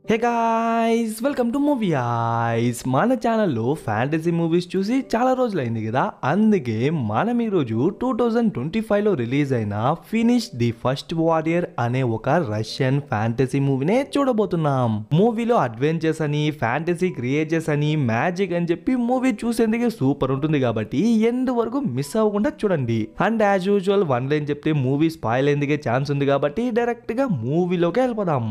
Hey guys welcome to movie ice మన ఛానల్లో fantasy movies చూసి చాలా రోజులైంది కదా. అందుకే మనం ఈరోజు 2025లో రిలీజ్ అయిన ఫినిష్ ది ఫస్ట్ వారియర్ అనే ఒక రష్యన్ ఫ్యాంటసీ మూవీనే చూడబోతున్నాం. మూవీలో అడ్వెంచర్స్ అని, ఫ్యాంటసీ క్రియేచర్స్ అని, మ్యాజిక్ అని చెప్పి మూవీ చూసేందుకే సూపర్ ఉంటుంది కాబట్టి ఎండ్ వరకు మిస్ అవ్వకుండా చూడండి. And as usual one line చెప్తే మూవీ స్పాయిల్ అయ్యేందుకే ఛాన్స్ ఉంది కాబట్టి డైరెక్ట్ గా మూవీలోకి వెళ్ళిపోదాం.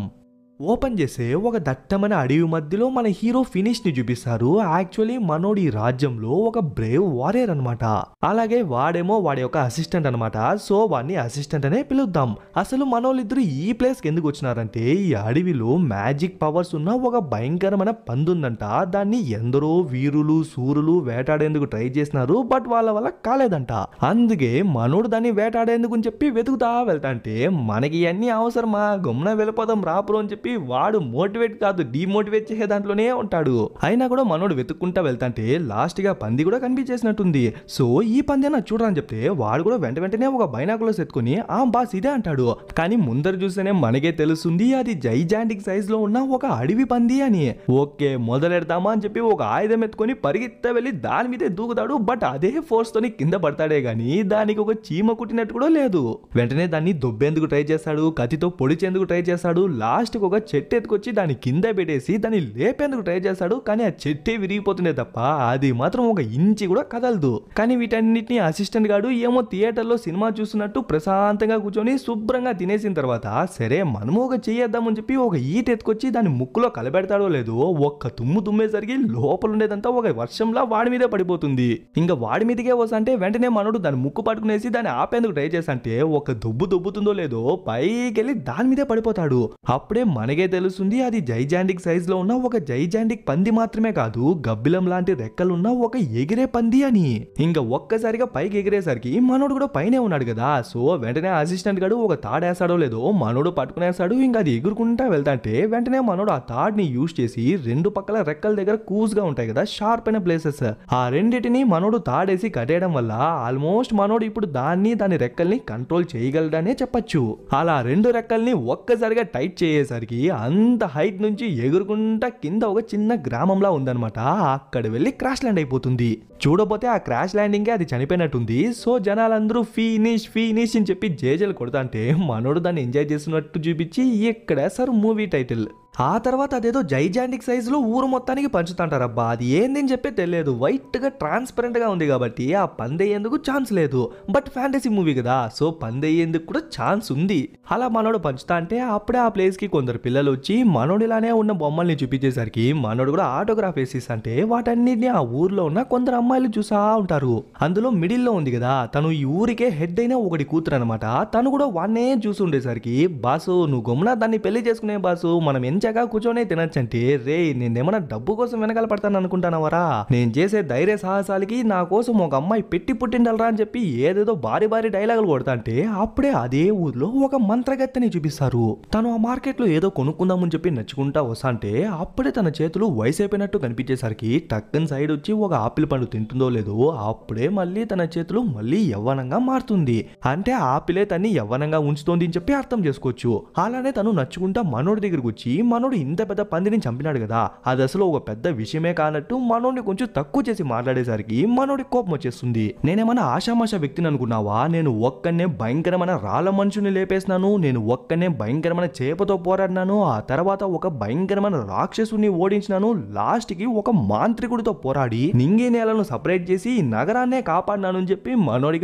ఓపెన్ చేసే ఒక దట్టమైన అడవి మధ్యలో మన హీరో ఫినిష్ ని చూపిస్తారు. యాక్చువల్లీ మనోడి రాజ్యంలో ఒక బ్రేవ్ వారియర్ అనమాట. అలాగే వాడేమో వాడి యొక్క అసిస్టెంట్ అనమాట. సో వాడిని అసిస్టెంట్ అనే పిలుద్దాం. అసలు మనోళ్ళిద్దరు ఈ ప్లేస్ కి ఎందుకు వచ్చినారంటే ఈ అడవిలో మ్యాజిక్ పవర్స్ ఉన్న ఒక భయంకరమైన పంది ఉందంట. దాన్ని ఎందరో వీరులు సూరులు వేటాడేందుకు ట్రై చేసినారు, బట్ వాళ్ళ వల్ల కాలేదంట. అందుకే మనోడు దాన్ని వేటాడేందుకు అని చెప్పి వెతుకుతా వెళ్తాంటే మనకి ఇవన్నీ అవసరమా, గమ్మున వెళ్ళిపోదాం రాపురు అని చెప్పి వాడు మోటివేట్ కాదు డిమోటివేట్ చేసే దాంట్లోనే ఉంటాడు. అయినా కూడా మనోడు వెతుక్కుంటా వెళ్తాంటే లాస్ట్ గా పంది కూడా కనిపించేసినట్టుంది. సో ఈ పంది నాకు చూడని చెప్తే వాడు కూడా వెంటనే ఒక బైనాకులర్స్ ఎత్తుకుని ఆ బాస్ ఇదే అంటాడు. కానీ ముందర చూస్తేనే మనకే తెలుస్తుంది అది జైజాంటిక్ సైజ్ లో ఉన్న ఒక అడవి పంది అని. ఓకే మొదలెడతామా అని చెప్పి ఒక ఆయుధం ఎత్తుకొని పరిగెత్త వెళ్ళి దాని మీదే దూకుతాడు. బట్ అదే ఫోర్స్ తోని కింద పడతాడే గాని దానికి ఒక చీమ కుట్టినట్టు కూడా లేదు. వెంటనే దాన్ని దొబ్బేందుకు ట్రై చేస్తాడు, కత్తితో పొడిచేందుకు ట్రై చేస్తాడు. లాస్ట్ ఒక చెట్టు ఎత్తుకొచ్చి దాని కింద పెట్టేసి దాన్ని లేపేందుకు ట్రై చేస్తాడు. కానీ ఆ చెట్టే విరిగిపోతుండే తప్ప అది మాత్రం ఒక ఇంచి కూడా కదలదు. కానీ వీటన్నిటిని అసిస్టెంట్ గాడు ఏమో థియేటర్లో సినిమా చూస్తున్నట్టు ప్రశాంతంగా కూర్చొని శుభ్రంగా తినేసిన తర్వాత సరే మనము ఒక చెయ్యేద్దామని చెప్పి ఒక ఈట ఎత్తుకొచ్చి దాని ముక్కులో కలబెడతాడో లేదో ఒక్క తుమ్మేసరికి లోపల ఉండేదంతా ఒక వర్షంలా వాడి మీదే పడిపోతుంది. ఇంకా వాడి మీదకే వస్తుంటే వెంటనే మనోడు దాని ముక్కు పట్టుకునేసి దాన్ని ఆపేందుకు ట్రై చేస్తుంటే ఒక దొబ్బుతుందో లేదో పైకి వెళ్ళి దాని మీదే పడిపోతాడు. అప్పుడే మనకే తెలుస్తుంది అది జైజాంటిక్ సైజ్ లో ఉన్న ఒక జైజాంటిక్ పంది మాత్రమే కాదు, గబ్బిలం లాంటి రెక్కలున్న ఒక ఎగిరే పంది అని. ఇంకా ఒక్కసారిగా పైకి ఎగిరేసరికి మనోడు కూడా పైనే ఉన్నాడు కదా. సో వెంటనే అసిస్టెంట్ గడు ఒక తాడేస్తాడో లేదో మనోడు పట్టుకునేస్తాడు. ఇంకా అది ఎగురుకుంటా వెళ్తాంటే వెంటనే మనోడు ఆ తాడ్ని యూజ్ చేసి రెండు పక్కల రెక్కల దగ్గర కూస్ గా ఉంటాయి కదా షార్ప్ అయిన ప్లేసెస్, ఆ రెండింటిని మనోడు తాడేసి కట్టేయడం వల్ల ఆల్మోస్ట్ మనోడు ఇప్పుడు దాని రెక్కల్ని కంట్రోల్ చేయగలడనే చెప్పొచ్చు. అలా రెండు రెక్కల్ని ఒక్కసారిగా టైట్ చేసేసరికి అంత హైట్ నుంచి ఎగురుకుంటా కింద ఒక చిన్న గ్రామంలా ఉందన్నమాట. అక్కడ వెళ్ళి క్రాష్ ల్యాండ్ అయిపోతుంది. చూడపోతే ఆ క్రాష్ ల్యాండింగ్ అది చనిపోయినట్టుంది. సో జనాలందరూ ఫినిష్ అని చెప్పి జేజలు కొడతాంటే మనోడు దాన్ని ఎంజాయ్ చేస్తున్నట్టు చూపించి ఇక్కడ సార్ మూవీ టైటిల్. ఆ తర్వాత అదేదో జైజాంటిక్ సైజ్ లో ఊరు మొత్తానికి పంచుతాంటారబ్బా. అది ఏందని చెప్పి తెలియదు, వైట్ గా ట్రాన్స్పరెంట్ గా ఉంది కాబట్టి ఆ పందయ్యేందుకు ఛాన్స్ లేదు. బట్ ఫ్యాంటసీ మూవీ కదా, సో పందయ్యేందుకు కూడా ఛాన్స్ ఉంది. అలా మనోడు పంచుతా అంటే అప్పుడే ఆ ప్లేస్ కి కొందరు పిల్లలు వచ్చి మనోడిలానే ఉన్న బొమ్మల్ని చూపించేసరికి మనోడు కూడా ఆటోగ్రాఫ్ వేసేసి అంటే వాటన్నిటిని ఆ ఊర్లో ఉన్న కొందరు అమ్మాయిలు చూసా ఉంటారు. అందులో మిడిల్ లో ఉంది కదా తను ఈ ఊరికే హెడ్ అయిన ఒకటి కూతురు అనమాట. తను కూడా వాన్నే చూసి ఉండేసరికి బాసు నువ్వు గమ్మున దాన్ని పెళ్లి చేసుకునే బాసు, మనం ఎంచగా కూర్చొనే తినచ్చంటే రే నేనేమన్నా డబ్బు కోసం వెనకాల పడతాను అనుకుంటానవరా, నేను చేసే ధైర్య సాహసాలకి నా కోసం ఒక అమ్మాయి పెట్టి పుట్టిండలరా అని చెప్పి ఏదేదో భారీ డైలాగులు కొడతాంటే అప్పుడే అదే ఊర్లో ఒక మంత్రగత్తెని చూపిస్తారు. తను ఆ మార్కెట్ లో ఏదో కొనుక్కుందామని చెప్పి నచ్చుకుంటా వస్తాంటే అప్పుడే తన చేతులు వయసు అయిపోయినట్టు కనిపించేసరికి టక్కన్ సైడ్ వచ్చి ఒక ఆపిల్ పండు తింటుందో లేదో అప్పుడే మళ్ళీ తన చేతులు మళ్ళీ యవ్వనంగా మారుతుంది. అంటే ఆపిలే తన్ని యవ్వనంగా ఉంచుతోంది అని చెప్పి అర్థం చేసుకోవచ్చు. అలానే తను నచ్చుకుంటా మనోడి దగ్గరకు వచ్చి మనోడు ఇంత పెద్ద పందిని చంపినాడు కదా అది అసలు ఒక పెద్ద విషయమే కానట్టు మనోడిని కొంచెం తక్కువ చేసి మాట్లాడేసరికి మనోడి కోపం వచ్చేస్తుంది. నేనేమన్నా ఆషామాషా వ్యక్తిని అనుకున్నావా, నేను ఒక్కనే భయంకరమైన రాళ్ళ మనుషుని లేపేసినాను, నేను ఒక్కనే భయంకరమైన చేపతో పోరాడినాను, ఆ తర్వాత ఒక భయంకరమైన రాక్షసుని ఓడించినాను, లాస్ట్ కి ఒక మాంత్రికుడితో పోరాడి నింగి నేలను సపరేట్ చేసి ఈ నగరాన్నే కాపాడినాను అని చెప్పి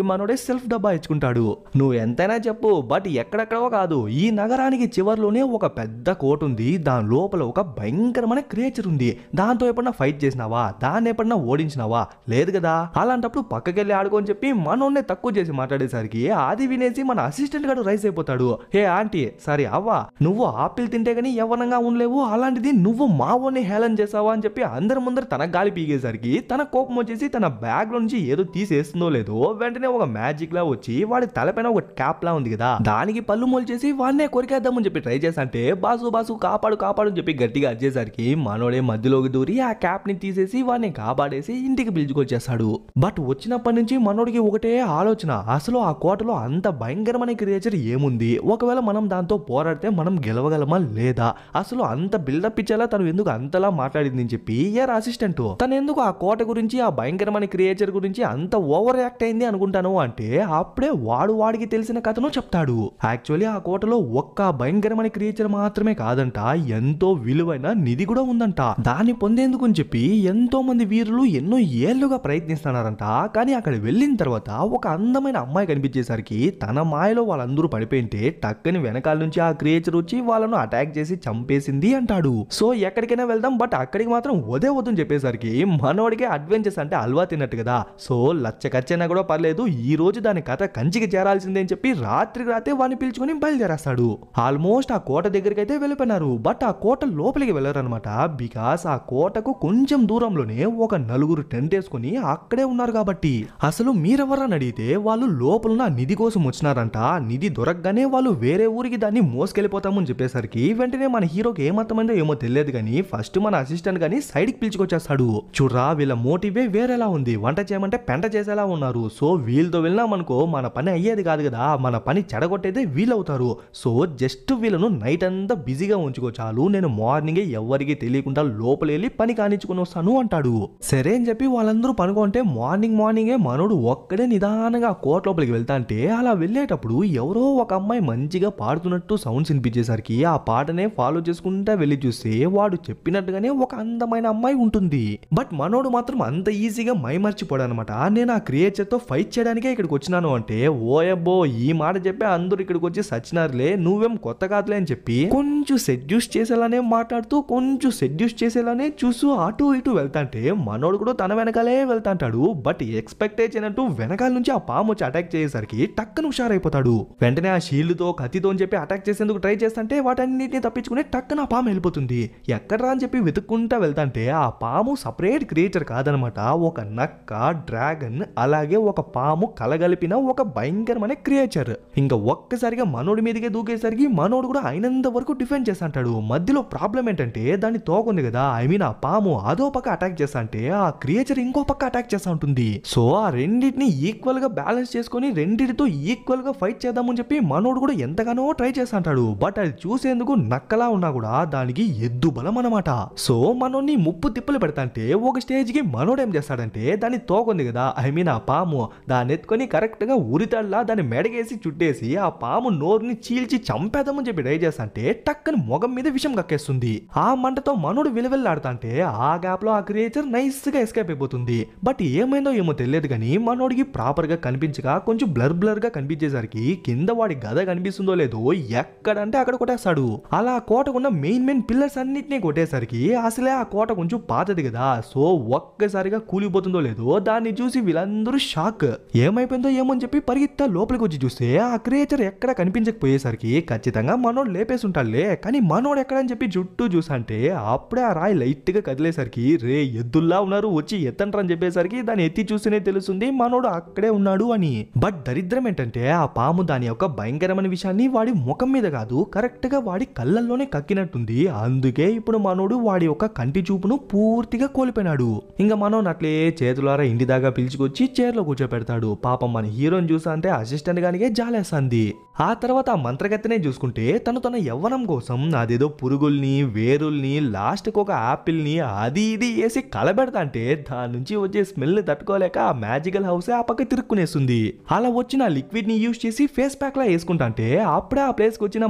మనోడే సెల్ఫ్ డబ్బా ఇచ్చుకుంటాడు. నువ్వు ఎంతైనా చెప్పు బట్ ఎక్కడెక్కడో కాదు, ఈ నగరానికి చివర్లోనే ఒక పెద్ద కోట ఉంది, దాని లోపల ఒక భయంకరమైన క్రియేచర్ ఉంది, దాంతో ఎప్పుడన్నా ఫైట్ చేసినావా, దాన్ని ఎప్పుడన్నా ఓడించినావా, లేదు కదా, అలాంటప్పుడు పక్కకెళ్ళి ఆడుకోని చెప్పి మనోన్నే తక్కువ చేసి మాట్లాడేసరికి అది వినేసి మన అసిస్టెంట్ గారు రైస్ అయిపోతాడు. హే ఆంటీ సారీ అవ్వా, నువ్వు ఆపిల్ తింటే గానీ యవ్వనంగా ఉండలేవు, అలాంటిది నువ్వు మావోని హేళన చేసావా అని చెప్పి అందరి ముందర తన గాలి పీగేసరికి తన కోపం వచ్చేసి తన బ్యాగ్ లో నుంచి ఏదో తీసేస్తుందో లేదో వెంటనే ఒక మ్యాజిక్ లా వచ్చి వాడి తలపైన ఒక క్యాప్ లా ఉంది కదా దానికి పళ్ళు మొల్చేసి వాడినే కొరికేద్దామని చెప్పి ట్రై చేసంటే బాసు కాపాడు కాపాడు కాపాడు అని చెప్పి గట్టిగా అరిచేసరికి మనోడే మధ్యలోకి దూరి ఆ క్యాప్ ని తీసేసి వాడిని కాపాడేసి ఇంటికి పిలుచుకొచ్చేస్తాడు. బట్ వచ్చినప్పటి నుంచి మనోడికి ఒకటే ఆలోచన, అసలు ఆ కోటలో అంత భయంకరమైన క్రియేచర్ ఏముంది, ఒకవేళ మనం దాంతో పోరాడితే మనం గెలవగలమా లేదా, అసలు అంత బిల్డప్ ఇచ్చేలా తను ఎందుకు అంతలా మాట్లాడింది అని చెప్పి ఏర్ అసిస్టెంట్ తను ఎందుకు ఆ కోట గురించి ఆ భయంకరమైన క్రియేచర్ గురించి అంత ఓవర్ యాక్ట్ అయింది అనుకుంటాను అంటే అప్పుడే వాడికి తెలిసిన కథను చెప్తాడు. యాక్చువల్లీ ఆ కోటలో ఒక్క భయంకరమైన క్రియేచర్ మాత్రమే కాదంట, ఎంతో విలువైన నిధి కూడా ఉందంట. దాన్ని పొందేందుకు అని చెప్పి ఎంతో మంది వీరులు ఎన్నో ఏళ్లుగా ప్రయత్నిస్తున్నారంట. కానీ అక్కడ వెళ్ళిన తర్వాత ఒక అందమైన అమ్మాయి కనిపించేసరికి తన మాయలో వాళ్ళందరూ పడిపోయింటే టక్కని వెనకాల నుంచి ఆ క్రియేచర్ వచ్చి వాళ్ళను అటాక్ చేసి చంపేసింది అంటాడు. సో ఎక్కడికైనా వెళ్దాం, బట్ అక్కడికి మాత్రం వద్దని చెప్పేసరికి మనోడికి అడ్వెంచర్స్ అంటే అల్వా తిన్నట్టు కదా. సో లచ్చ ఖర్చైనా కూడా పర్లేదు, ఈ రోజు దాని కథ కంచికి చేరాల్సిందే అని చెప్పి రాత్రికి రాతే వాడిని పిలుచుకుని బయలుదేరేస్తాడు. ఆల్మోస్ట్ ఆ కోట దగ్గరికి అయితే వెళ్ళిపోయినారు. బట్ ఆ కోట లోపలికి వెళ్ళారనమాట. బికాస్ ఆ కోటకు కొంచెం దూరంలోనే ఒక నలుగురు టెంట్ వేసుకుని అక్కడే ఉన్నారు కాబట్టి. అసలు మీరెవరని అడిగితే వాళ్ళు లోపల నిధి కోసం వచ్చినారంట. నిధి దొరకగానే వాళ్ళు వేరే ఊరికి దాన్ని మోసుకెళ్ళిపోతామని చెప్పేసరికి వెంటనే మన హీరోకి ఏమర్థమైందో ఏమో తెలియదు కానీ ఫస్ట్ మన అసిస్టెంట్ గాని సైడ్ కి పిలుచుకొచ్చేస్తాడు. చూడరా వీళ్ళ మోటివే వేరేలా ఉంది, వంట చేయమంటే పెంట చేసేలా ఉన్నారు. సో వీళ్ళతో వెళ్ళినామనుకో మన పని అయ్యేది కాదు కదా, మన పని చెడగొట్టేదే వీళ్ళవుతారు. సో జస్ట్ వీళ్ళను నైట్ అంతా బిజీగా ఉంచుకో చాలు, నేను మార్నింగే ఎవరికి తెలియకుండా లోపల వెళ్ళి పని కానించుకుని వస్తాను అంటాడు. సరే అని చెప్పి వాళ్ళందరూ పనుకుంటే మార్నింగే మనోడు ఒక్కడే నిదానంగా కోట లోపలికి వెళ్తా అంటే అలా వెళ్ళేటప్పుడు ఎవరో ఒక అమ్మాయి మంచిగా పాడుతున్నట్టు సౌండ్స్ వినిపించేసరికి ఆ పాటనే ఫాలో చేసుకుంటా వెళ్ళి చూస్తే వాడు చెప్పినట్టుగానే ఒక అందమైన అమ్మాయి ఉంటుంది. బట్ మనోడు మాత్రం అంత ఈజీగా మైమర్చిపోడు అనమాట. నేను ఆ క్రియేచర్ తో ఫైట్ చేయడానికే ఇక్కడికి వచ్చినాను అంటే ఓయబ్బో ఈ మాట చెప్పి అందరూ ఇక్కడికి వచ్చి సచ్చినారులే, నువ్వేం కొత్త కాదులే అని చెప్పి కొంచెం సెడ్యూస్ చేసేలానే మాట్లాడుతూ కొంచెం సెడ్యూస్ చేసేలానే చూస్తూ అటు ఇటు వెళ్తాంటే మనోడు కూడా తన వెనకాలే వెళ్తాంటాడు. బట్ ఎక్స్పెక్ట్ చేయనట్టు వెనకాల నుంచి ఆ పాము వచ్చి అటాక్ చేసేసరికి టక్కన హుషారైపోతాడు. వెంటనే ఆ షీల్డ్ తో కత్తితో అని చెప్పి అటాక్ చేసేందుకు ట్రై చేస్తుంటే వాటన్నిటిని తప్పించుకుని టక్కన ఆ పాము వెళ్ళిపోతుంది. ఎక్కడ్రా అని చెప్పి వెతుక్కుంటా వెళ్తాంటే ఆ పాము సపరేట్ క్రియేచర్ కాదనమాట, ఒక నక్క, డ్రాగన్ అలాగే ఒక పాము కలగలిపిన ఒక భయంకరమైన క్రియేచర్. ఇంకా ఒక్కసారిగా మనోడి మీదకే దూకేసరికి మనోడు కూడా అయినంత వరకు డిఫెండ్ చేస్తాంటాడు. మధ్యలో ప్రాబ్లం ఏంటంటే దాన్ని తోకుంది కదా, ఐ మీన్ ఆ పాము అదో పక్క అటాక్ చేస్తా అంటే ఆ క్రియేచర్ ఇంకో పక్క అటాక్ చేస్తా ఉంటుంది. సో ఆ రెండింటిని ఈక్వల్ గా బ్యాలెన్స్ చేసుకుని రెండింటితో ఈక్వల్ గా ఫైట్ చేద్దామని చెప్పి మనోడు కూడా ఎంతగానో ట్రై చేస్తాంటాడు. బట్ అది చూసేందుకు నక్కలా ఉన్నా కూడా దానికి ఎద్దు బలం అనమాట. సో మనోడిని ముప్పు తిప్పలు పెడతాంటే ఒక స్టేజ్ కి మనోడు ఏం చేస్తాడంటే దాన్ని తోకుంది కదా, ఐ మీన్ ఆ పాము, దాన్ని ఎత్తుకొని కరెక్ట్ గా ఉరితాళ్ళ దాన్ని మెడగేసి చుట్టేసి ఆ పాము నోరుని చీల్చి చంపేద్దామని చెప్పి ట్రై చేస్తాంటే టక్కని మొగం మీద విషం కక్కేస్తుంది. ఆ మంటతో మనోడు విలువెల్లాడుతాంటే ఆ గ్యాప్ లో ఆ క్రియేచర్ నైస్ గా ఎస్కేప్ అయిపోతుంది. బట్ ఏమైందో ఏమో తెలియదు కానీ మనోడికి ప్రాపర్ గా కనిపించక కొంచెం బ్లర్ గా కనిపించేసరికి కింద వాడి గద కనిపిస్తుందో లేదో ఎక్కడంటే అక్కడ కొట్టేస్తాడు. అలా కోటకున్న మెయిన్ పిల్లర్స్ అన్నిటినీ కొట్టేసరికి అసలే ఆ కోట కొంచెం పాతది కదా, సో ఒక్కసారిగా కూలిపోతుందో లేదో దాన్ని చూసి వీళ్ళందరూ షాక్. ఏమైపోయిందో ఏమో అని చెప్పి పరిగెత్తా లోపలికి వచ్చి చూస్తే ఆ క్రియేచర్ ఎక్కడ కనిపించకపోయేసరికి ఖచ్చితంగా మనోడు లేపేసి ఉంటాడులే, కానీ మనోడు ఎక్కడని చెప్పి చుట్టూ చూసంటే అప్పుడే ఆ రాయి లైట్ గా కదిలేసరికి రే ఎద్దుల్లా ఉన్నారు వచ్చి ఎత్తంటారు అని చెప్పేసరికి దాన్ని ఎత్తి చూస్తేనే తెలుస్తుంది మనోడు అక్కడే ఉన్నాడు అని. బట్ దరిద్రం ఏంటంటే ఆ పాము దాని యొక్క భయంకరమైన విషయాన్ని వాడి ముఖం మీద కాదు కరెక్ట్ గా వాడి కళ్ళల్లోనే కక్కినట్టుంది. అందుకే ఇప్పుడు మనోడు వాడి యొక్క కంటి చూపును పూర్తిగా కోల్పోయినాడు. ఇంకా మనోడు అట్లే చేతులారా ఇంటి దాకా పిలుచుకొచ్చి చైర్లో కూర్చోపెడతాడు. పాపం మన హీరోని చూసా అంటే అసిస్టెంట్ గానికే జాలేస్తుంది. ఆ తర్వాత ఆ మంత్రగత్తెనే చూసుకుంటే తన యవ్వనం కోసం అదేదో పురుగుల్ని వేరుల్ని లాస్ట్ కు ఒక ఆపిల్ ని అది ఇది వేసి కలబెడతా అంటే దాని నుంచి వచ్చే స్మెల్ తట్టుకోలేక ఆ మ్యాజికల్ హౌస్ ఆ పక్క తిరుక్కునేస్తుంది. అలా వచ్చిన లిక్విడ్ ని యూజ్ చేసి ఫేస్ ప్యాక్ లా వేసుకుంటా అంటే అప్పుడే ఆ ప్లేస్ కి వచ్చిన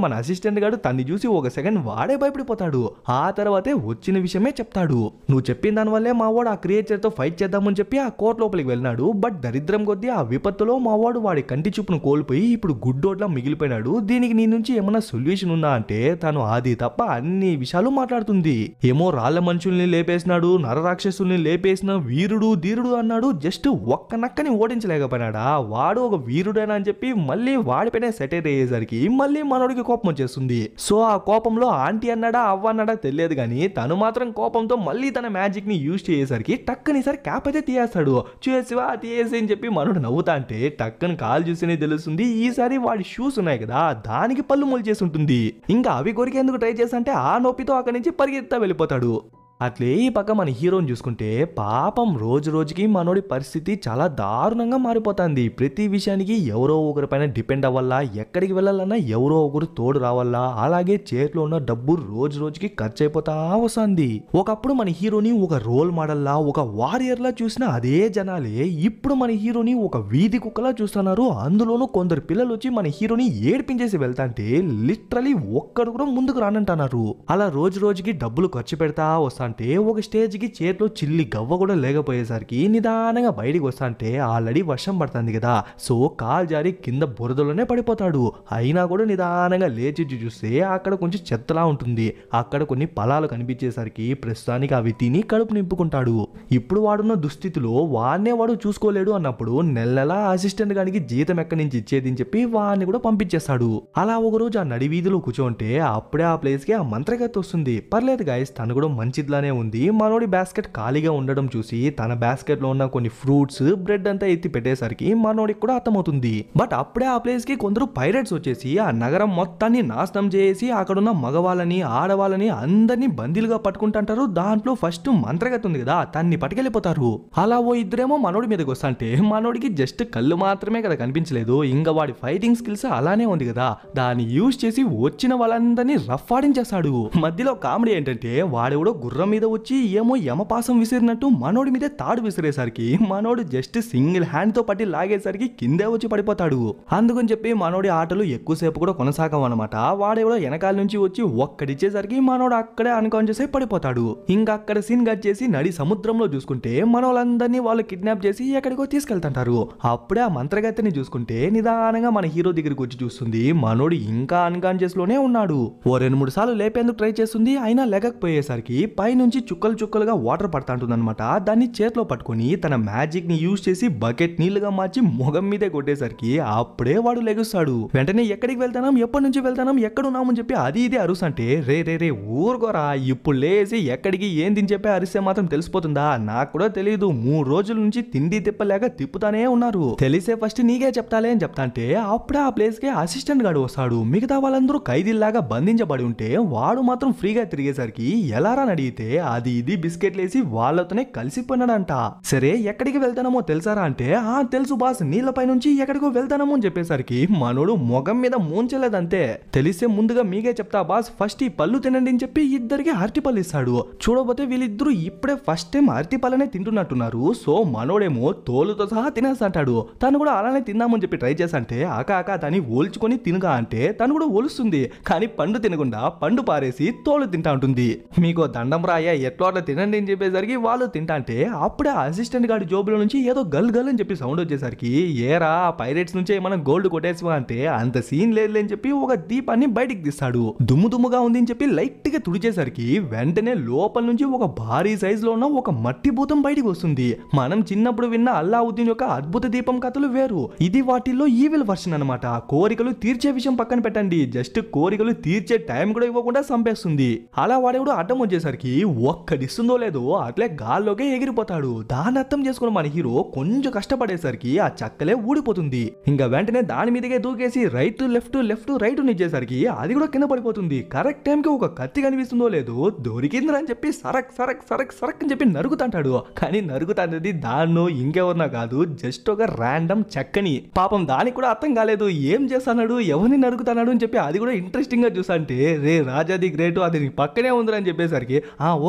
మన అసిస్టెంట్ గాడు తన్ని చూసి ఒక సెకండ్ వాడే భయపడిపోతాడు. ఆ తర్వాతే వచ్చిన విషయమే చెప్తాడు. నువ్వు చెప్పిన దాని వల్లే మా వాడు ఆ క్రియేచర్ తో ఫైట్ చేద్దామని చెప్పి ఆ కోర్ట్ లోపలికి వెళ్ళినాడు. బట్ దరిద్రం కొద్దీ ఆ విపత్తులో మా వాడు వాడి కంటి చూపును కోల్పోయి ఇప్పుడు గుడ్డోట్లా మిగిలిపోయినాడు. దీనికి నీ నుంచి ఏమన్నా సొల్యూషన్ ఉందా అంటే తను అది తప్ప అన్ని విషయాలు మాట్లాడుతుంది. ఏమో రాళ్ల మనుషుల్ని లేపేసినాడు, నరరాక్షసుల్ని లేపేసిన వీరుడు ధీరుడు అన్నాడు. జస్ట్ ఒక్క నక్కని ఓడించలేకపోయినాడా, వాడు ఒక వీరుడేనా అని చెప్పి మళ్ళీ వాడిపైనే సెటైర్ అయ్యేసరికి మళ్ళీ మనోడికి కోపం వచ్చేస్తుంది. సో ఆ కోపంలో ఆంటీ అన్నాడా అవ్వ అన్నాడా తెలియదు కానీ తను మాత్రం కోపంతో మళ్ళీ తన మ్యాజిక్ ని యూజ్ చేసేసరికి టక్కని సార్ క్యాప్ అయితే తీయేస్తాడు. చూసేవా తీయేసి అని చెప్పి మనోడు నవ్వుతా అంటే టక్కని కాలు చూస్తేనే తెలుస్తుంది ఈసారి వాడి షూస్ ఉన్నాయి కదా దానికి పళ్ళు మొలిచేసి ఉంటుంది. ఇంకా అవి కొరికేందుకు ట్రై ట్రై చేస్తుంటే ఆ నొప్పితో అక్కడి నుంచి పరిగెత్తా వెళ్ళిపోతాడు. అట్లే ఈ పక్క మన హీరోని చూసుకుంటే పాపం రోజు రోజుకి మనోడి పరిస్థితి చాలా దారుణంగా మారిపోతుంది. ప్రతి విషయానికి ఎవరో ఒకరిపైన డిపెండ్ అవ్వాలా, ఎక్కడికి వెళ్ళాలన్నా ఎవరో ఒకరు తోడు రావాలా, అలాగే చేతిలో ఉన్న డబ్బు రోజు రోజుకి ఖర్చు అయిపోతా వస్తుంది. ఒకప్పుడు మన హీరోని ఒక రోల్ మోడల్ లా, ఒక వారియర్ లా చూసిన అదే జనాలే ఇప్పుడు మన హీరోని ఒక వీధి కుక్కలా చూస్తున్నారు. అందులోనూ కొందరు పిల్లలు వచ్చి మన హీరోని ఏడిపించేసి వెళ్తాంటే లిటరలీ ఒక్కడు కూడా ముందుకు రానంటున్నారు. అలా రోజు రోజుకి డబ్బులు ఖర్చు పెడతా వస్తాను అంటే ఒక స్టేజ్ కి చేతిలో చిల్లి గవ్వ కూడా లేకపోయేసరికి నిదానంగా బయటికి వస్తాంటే ఆల్రెడీ వర్షం పడుతుంది కదా, సో కాలు జారి కింద బురదలోనే పడిపోతాడు. అయినా కూడా నిదానంగా లేచి చూస్తే అక్కడ కొంచెం చెత్తలా ఉంటుంది. అక్కడ కొన్ని పొలాలు కనిపించేసరికి ప్రస్తుతానికి అవి తిని కడుపు నింపుకుంటాడు. ఇప్పుడు వాడున్న దుస్థితిలో వాడినే వాడు చూసుకోలేడు అన్నప్పుడు నెల నెల అసిస్టెంట్ గానికి జీతం ఎక్కడి నుంచి ఇచ్చేది అని చెప్పి వాడిని కూడా పంపించేస్తాడు. అలా ఒకరోజు ఆ నడి వీధిలో కూర్చోంటే అప్పుడే ఆ ప్లేస్ కి ఆ మంత్రగతి వస్తుంది. పర్లేదు గాయస్, తను కూడా మంచిదిలానే ఉంది. మనోడి బాస్కెట్ ఖాళీగా ఉండడం చూసి తన బాస్కెట్ లో ఉన్న కొన్ని ఫ్రూట్స్ బ్రెడ్ అంతా ఎత్తి పెట్టేసరికి మనోడికి కూడా అర్థమవుతుంది. బట్ అప్పుడే ఆ ప్లేస్ కి కొందరు పైరేట్స్ వచ్చేసి ఆ నగరం మొత్తాన్ని నాశనం చేసి అక్కడున్న మగవాళ్ళని ఆడవాళ్ళని అందరినీ బందీలుగా పట్టుకుంటుంటారు. దాంట్లో ఫస్ట్ మంత్రగతి ఉంది కదా, తన్ని పట్టుకెళ్ళిపోతారు. అలా ఓ ఇద్దరేమో మనోడి మీదకి వస్తాంటే మనోడికి జస్ట్ కళ్ళు మాత్రమే కదా కనిపించలేదు, ఇంకా వాడి ఫైటింగ్ స్కిల్స్ అలానే ఉంది కదా, దాన్ని యూజ్ చేసి వచ్చిన వాళ్ళందరినీ రఫ్ ఆడించేస్తాడు. మధ్యలో కామెడీ ఏంటంటే వాడెవడో గుర్రం మీద వచ్చి ఏమో యమపాసం విసిరినట్టు మనోడి మీదే తాడు విసిరేసరికి మనోడు జస్ట్ సింగిల్ హ్యాండ్ తో పట్టి లాగేసరికి కిందే వచ్చి పడిపోతాడు. అందుకని చెప్పి మనోడి ఆటలు ఎక్కువసేపు కూడా కొనసాగమన్నమాట. వాడెవడో వెనకాల నుంచి వచ్చి ఒక్కడిచ్చేసరికి మనోడు అక్కడే అన్కాన్షియస్ అయి పడిపోతాడు. ఇంకా అక్కడ సీన్ కట్ చేసి నడి సముద్రంలో చూసుకుంటే మనోళ్ళందరినీ వాళ్ళు కిడ్నాప్ చేసి ఎక్కడికో తీసుకెళ్తుంటారు. అప్పుడే ఆ మంత్రగతిని చూసుకుంటే నిదానంగా మన హీరో దగ్గరికి వచ్చి చూస్తుంది. మనోడు ఇంకా అన్కాన్షియస్ లోనే ఉన్నాడు. ఓ 2-3 సార్లు లేపేందుకు ట్రై చేస్తుంది, అయినా లేకపోయేసరికి పైనుంచి చుక్కలు చుక్కలుగా వాటర్ పడతాంటుందన్నమాట. దాన్ని చేతిలో పట్టుకుని తన మ్యాజిక్ ని యూజ్ చేసి బకెట్ నీళ్లుగా మార్చి మొగం మీదే కొట్టేసరికి అప్పుడే వాడు లెగుస్తాడు. వెంటనే ఎక్కడికి వెళ్తాం, ఎప్పటి నుంచి వెళ్తాం, ఎక్కడున్నామని చెప్పి అది ఇది అరుసంటే రే రే రే ఊరుకోరా, ఇప్పుడు లేసి ఎక్కడికి ఏంది చెప్పి అరిస్తే మాత్రం తెలిసిపోతుందా, నాకు కూడా తెలియదు, 3 రోజుల నుంచి తిండి తిప్పలేక తిప్పుతానే ఉన్నారు, తెలిసే ఫస్ట్ నీకే చెప్తాలే అని చెప్తాంటే అప్పుడే ఆ ప్లేస్ కి అసిస్టెంట్ గాడు వస్తాడు. మిగతా వాళ్ళందరూ ఖైదీల్లాగా బంధించబడి ఉంటే వాడు మాత్రం ఫ్రీగా తిరిగేసరికి ఎలారా అడిగితే అది ఇది బిస్కెట్లు వేసి వాళ్ళతోనే కలిసిపోయినాడంట. సరే ఎక్కడికి వెళ్తానమో తెలుసారా అంటే ఆ తెలుసు బాస్, నీళ్లపై నుంచి ఎక్కడికో వెళ్తానమో అని చెప్పేసరికి మనోడు మొగం మీద మూంచలేదంతే. తెలిసే ముందుగా మీకే చెప్తా బాస్, ఫస్ట్ ఈ పళ్ళు తినండి అని చెప్పి ఇద్దరికి అరటిపళ్ళు ఇస్తాడు. చూడబోతే వీళ్ళిద్దరూ ఇప్పుడే ఫస్ట్ టైం అరటిపళ్ళనే తింటున్నట్టున్నారు. సో మనోడేమో తోలుతో సహా తినేస్తాంటాడు. తను కూడా అలానే తిందామని చెప్పి ట్రై చేసంటే ఆక దాన్ని ఓల్చుకొని తినగా అంటే తను కూడా ఒలుస్తుంది, కానీ పండు తినకుండా పండు పారేసి తోలు తింటా ఉంటుంది. మీకు దండం రాయ ఎట్లా అట్లా తినండి అని చెప్పేసరికి వాళ్ళు తింటా అంటే అప్పుడే అసిస్టెంట్ గాడి జోబులో నుంచి ఏదో గల్ గల్ అని చెప్పి సౌండ్ వచ్చేసరికి ఏరా పైరేట్స్ నుంచే మనం గోల్డ్ కొట్టేసివా అంటే అంత సీన్ లేదు అని చెప్పి ఒక దీపాన్ని బయటికి తీస్తాడు. దుమ్ము దుమ్ముగా ఉంది అని చెప్పి లైట్ గా తుడిచేసరికి వెంటనే లోపల నుంచి ఒక భారీ సైజ్ లో ఉన్న ఒక మట్టి భూతం బయటికి వస్తుంది. మనం చిన్నప్పుడు విన్న అల్లావుద్దీన్ యొక్క అద్భుత దీపం కథలు వేరు, ఇది వాటిల్లో ఈవిల్ వర్షన్ అన్నమాట. కోరికలు తీర్చే విషయం పక్కన పెట్టండి, జస్ట్ కోరికలు తీర్చే టైం కూడా ఇవ్వకుండా చంపేస్తుంది. అలా వాడేవాడు అడ్డం వచ్చేసరికి ఒక్కడిస్తుందో లేదో అట్లే గాల్లోకే ఎగిరిపోతాడు. దాన్ని అర్థం చేసుకున్న మన హీరో కొంచెం కష్టపడేసరికి ఆ చక్కలే ఊడిపోతుంది. ఇంకా వెంటనే దాని మీదకే దూకేసి రైట్ లెఫ్ట్ లెఫ్ట్ రైట్ నిచ్చేసరికి అది కూడా కింద పడిపోతుంది. కరెక్ట్ టైం కి ఒక కత్తి కనిపిస్తుందో లేదో దొరికిందిరా అని చెప్పి సరక్ సరక్ సరక్ సరక్ అని చెప్పి నరుకుతాంటాడు. కానీ నరుకుతాంది దాన్నో ఇంకెవరన్నా కాదు, జస్ట్ ఒక ర్యాండమ్ చెక్కని. పాపం దానికి కూడా అర్థం కాలేదు, ఏం చేస్తాడు ఎవరిని నరుకుతాడు అని చెప్పి అది కూడా ఇంట్రెస్టింగ్ గా చూసాంటే రే రాజాది గ్రేట్ అది పక్కనే ఉందని చెప్పేసరికి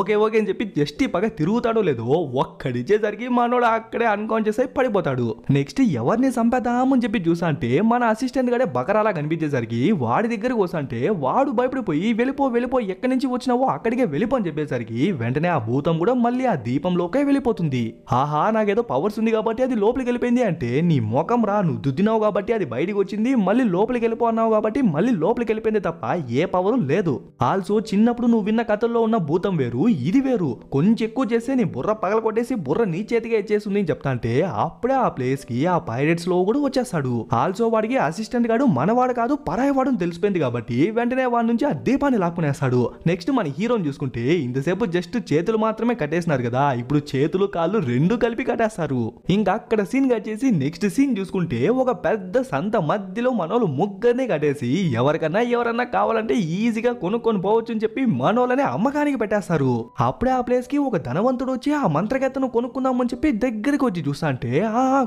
ఓకే ఓకే అని చెప్పి జస్ట్ ఈ పక్క తిరుగుతాడో లేదో ఒక్కడిచ్చేసరికి మనోడు అక్కడే అన్కాన్షియస్ అయి పడిపోతాడు. నెక్స్ట్ ఎవరిని చంపేద్దామని చెప్పి చూసా అంటే మన అసిస్టెంట్ గడే బకరాలా కనిపించేసరికి వాడి దగ్గరకు వస్తుంటే వాడు భయపడిపోయి వెళ్ళిపో వెళ్ళిపో ఎక్కడి నుంచి వచ్చినావో అక్కడికే వెళ్ళిపో అని చెప్పేసరికి వెంటనే ఆ భూతం కూడా మళ్ళీ ఆ దీపంలోకే వెళ్ళిపోతుంది. ఆహా నాకేదో పవర్స్ ఉంది కాబట్టి అది లోపలికి వెళ్ళిపోయింది అంటే నీ మొఖం రా, నువ్వు దుద్దినావు కాబట్టి అది బయటికి వచ్చింది, మళ్ళీ లోపలికి వెళ్ళిపో అన్నావు కాబట్టి మళ్ళీ లోపలికి వెళ్ళిపోయింది తప్ప ఏ పవరు లేదు. ఆల్సో చిన్నప్పుడు నువ్వు విన్న కథల్లో ఉన్న భూతం వేరు, వేరు, ఇది వేరు, కొంచెం ఎక్కువ చేస్తే నీ బుర్ర పగల కొట్టేసి బుర్ర నీ చేతిగా ఇచ్చేస్తుంది అని చెప్తా అంటే అప్పుడే ఆ ప్లేస్ కి ఆ పైరేట్స్ లో కూడా వచ్చేస్తాడు. ఆల్సో వాడికి అసిస్టెంట్ గాడు మనవాడు కాదు పరాయి వాడు తెలిసిపోయింది కాబట్టి వెంటనే వాడి నుంచి ఆ దీపాన్ని లాక్కునేస్తాడు. నెక్స్ట్ మన హీరోని చూసుకుంటే ఇంతసేపు జస్ట్ చేతులు మాత్రమే కట్టేసినారు కదా, ఇప్పుడు చేతులు కాళ్ళు రెండు కలిపి కట్టేస్తారు. ఇంకా అక్కడ సీన్ కట్టేసి నెక్స్ట్ సీన్ చూసుకుంటే ఒక పెద్ద సంత మధ్యలో మనోళ్ళు ముగ్గురిని కట్టేసి ఎవరన్నా కావాలంటే ఈజీగా కొనుక్కొని పోవచ్చు అని చెప్పి మనోళ్ళని అమ్మకానికి పెట్టేస్తారు. అప్పుడే ఆ ప్లేస్ కి ఒక ధనవంతుడు వచ్చి ఆ మంత్రగత్తను కొనుక్కుందామని చెప్పి దగ్గరికి వచ్చి చూస్తా అంటే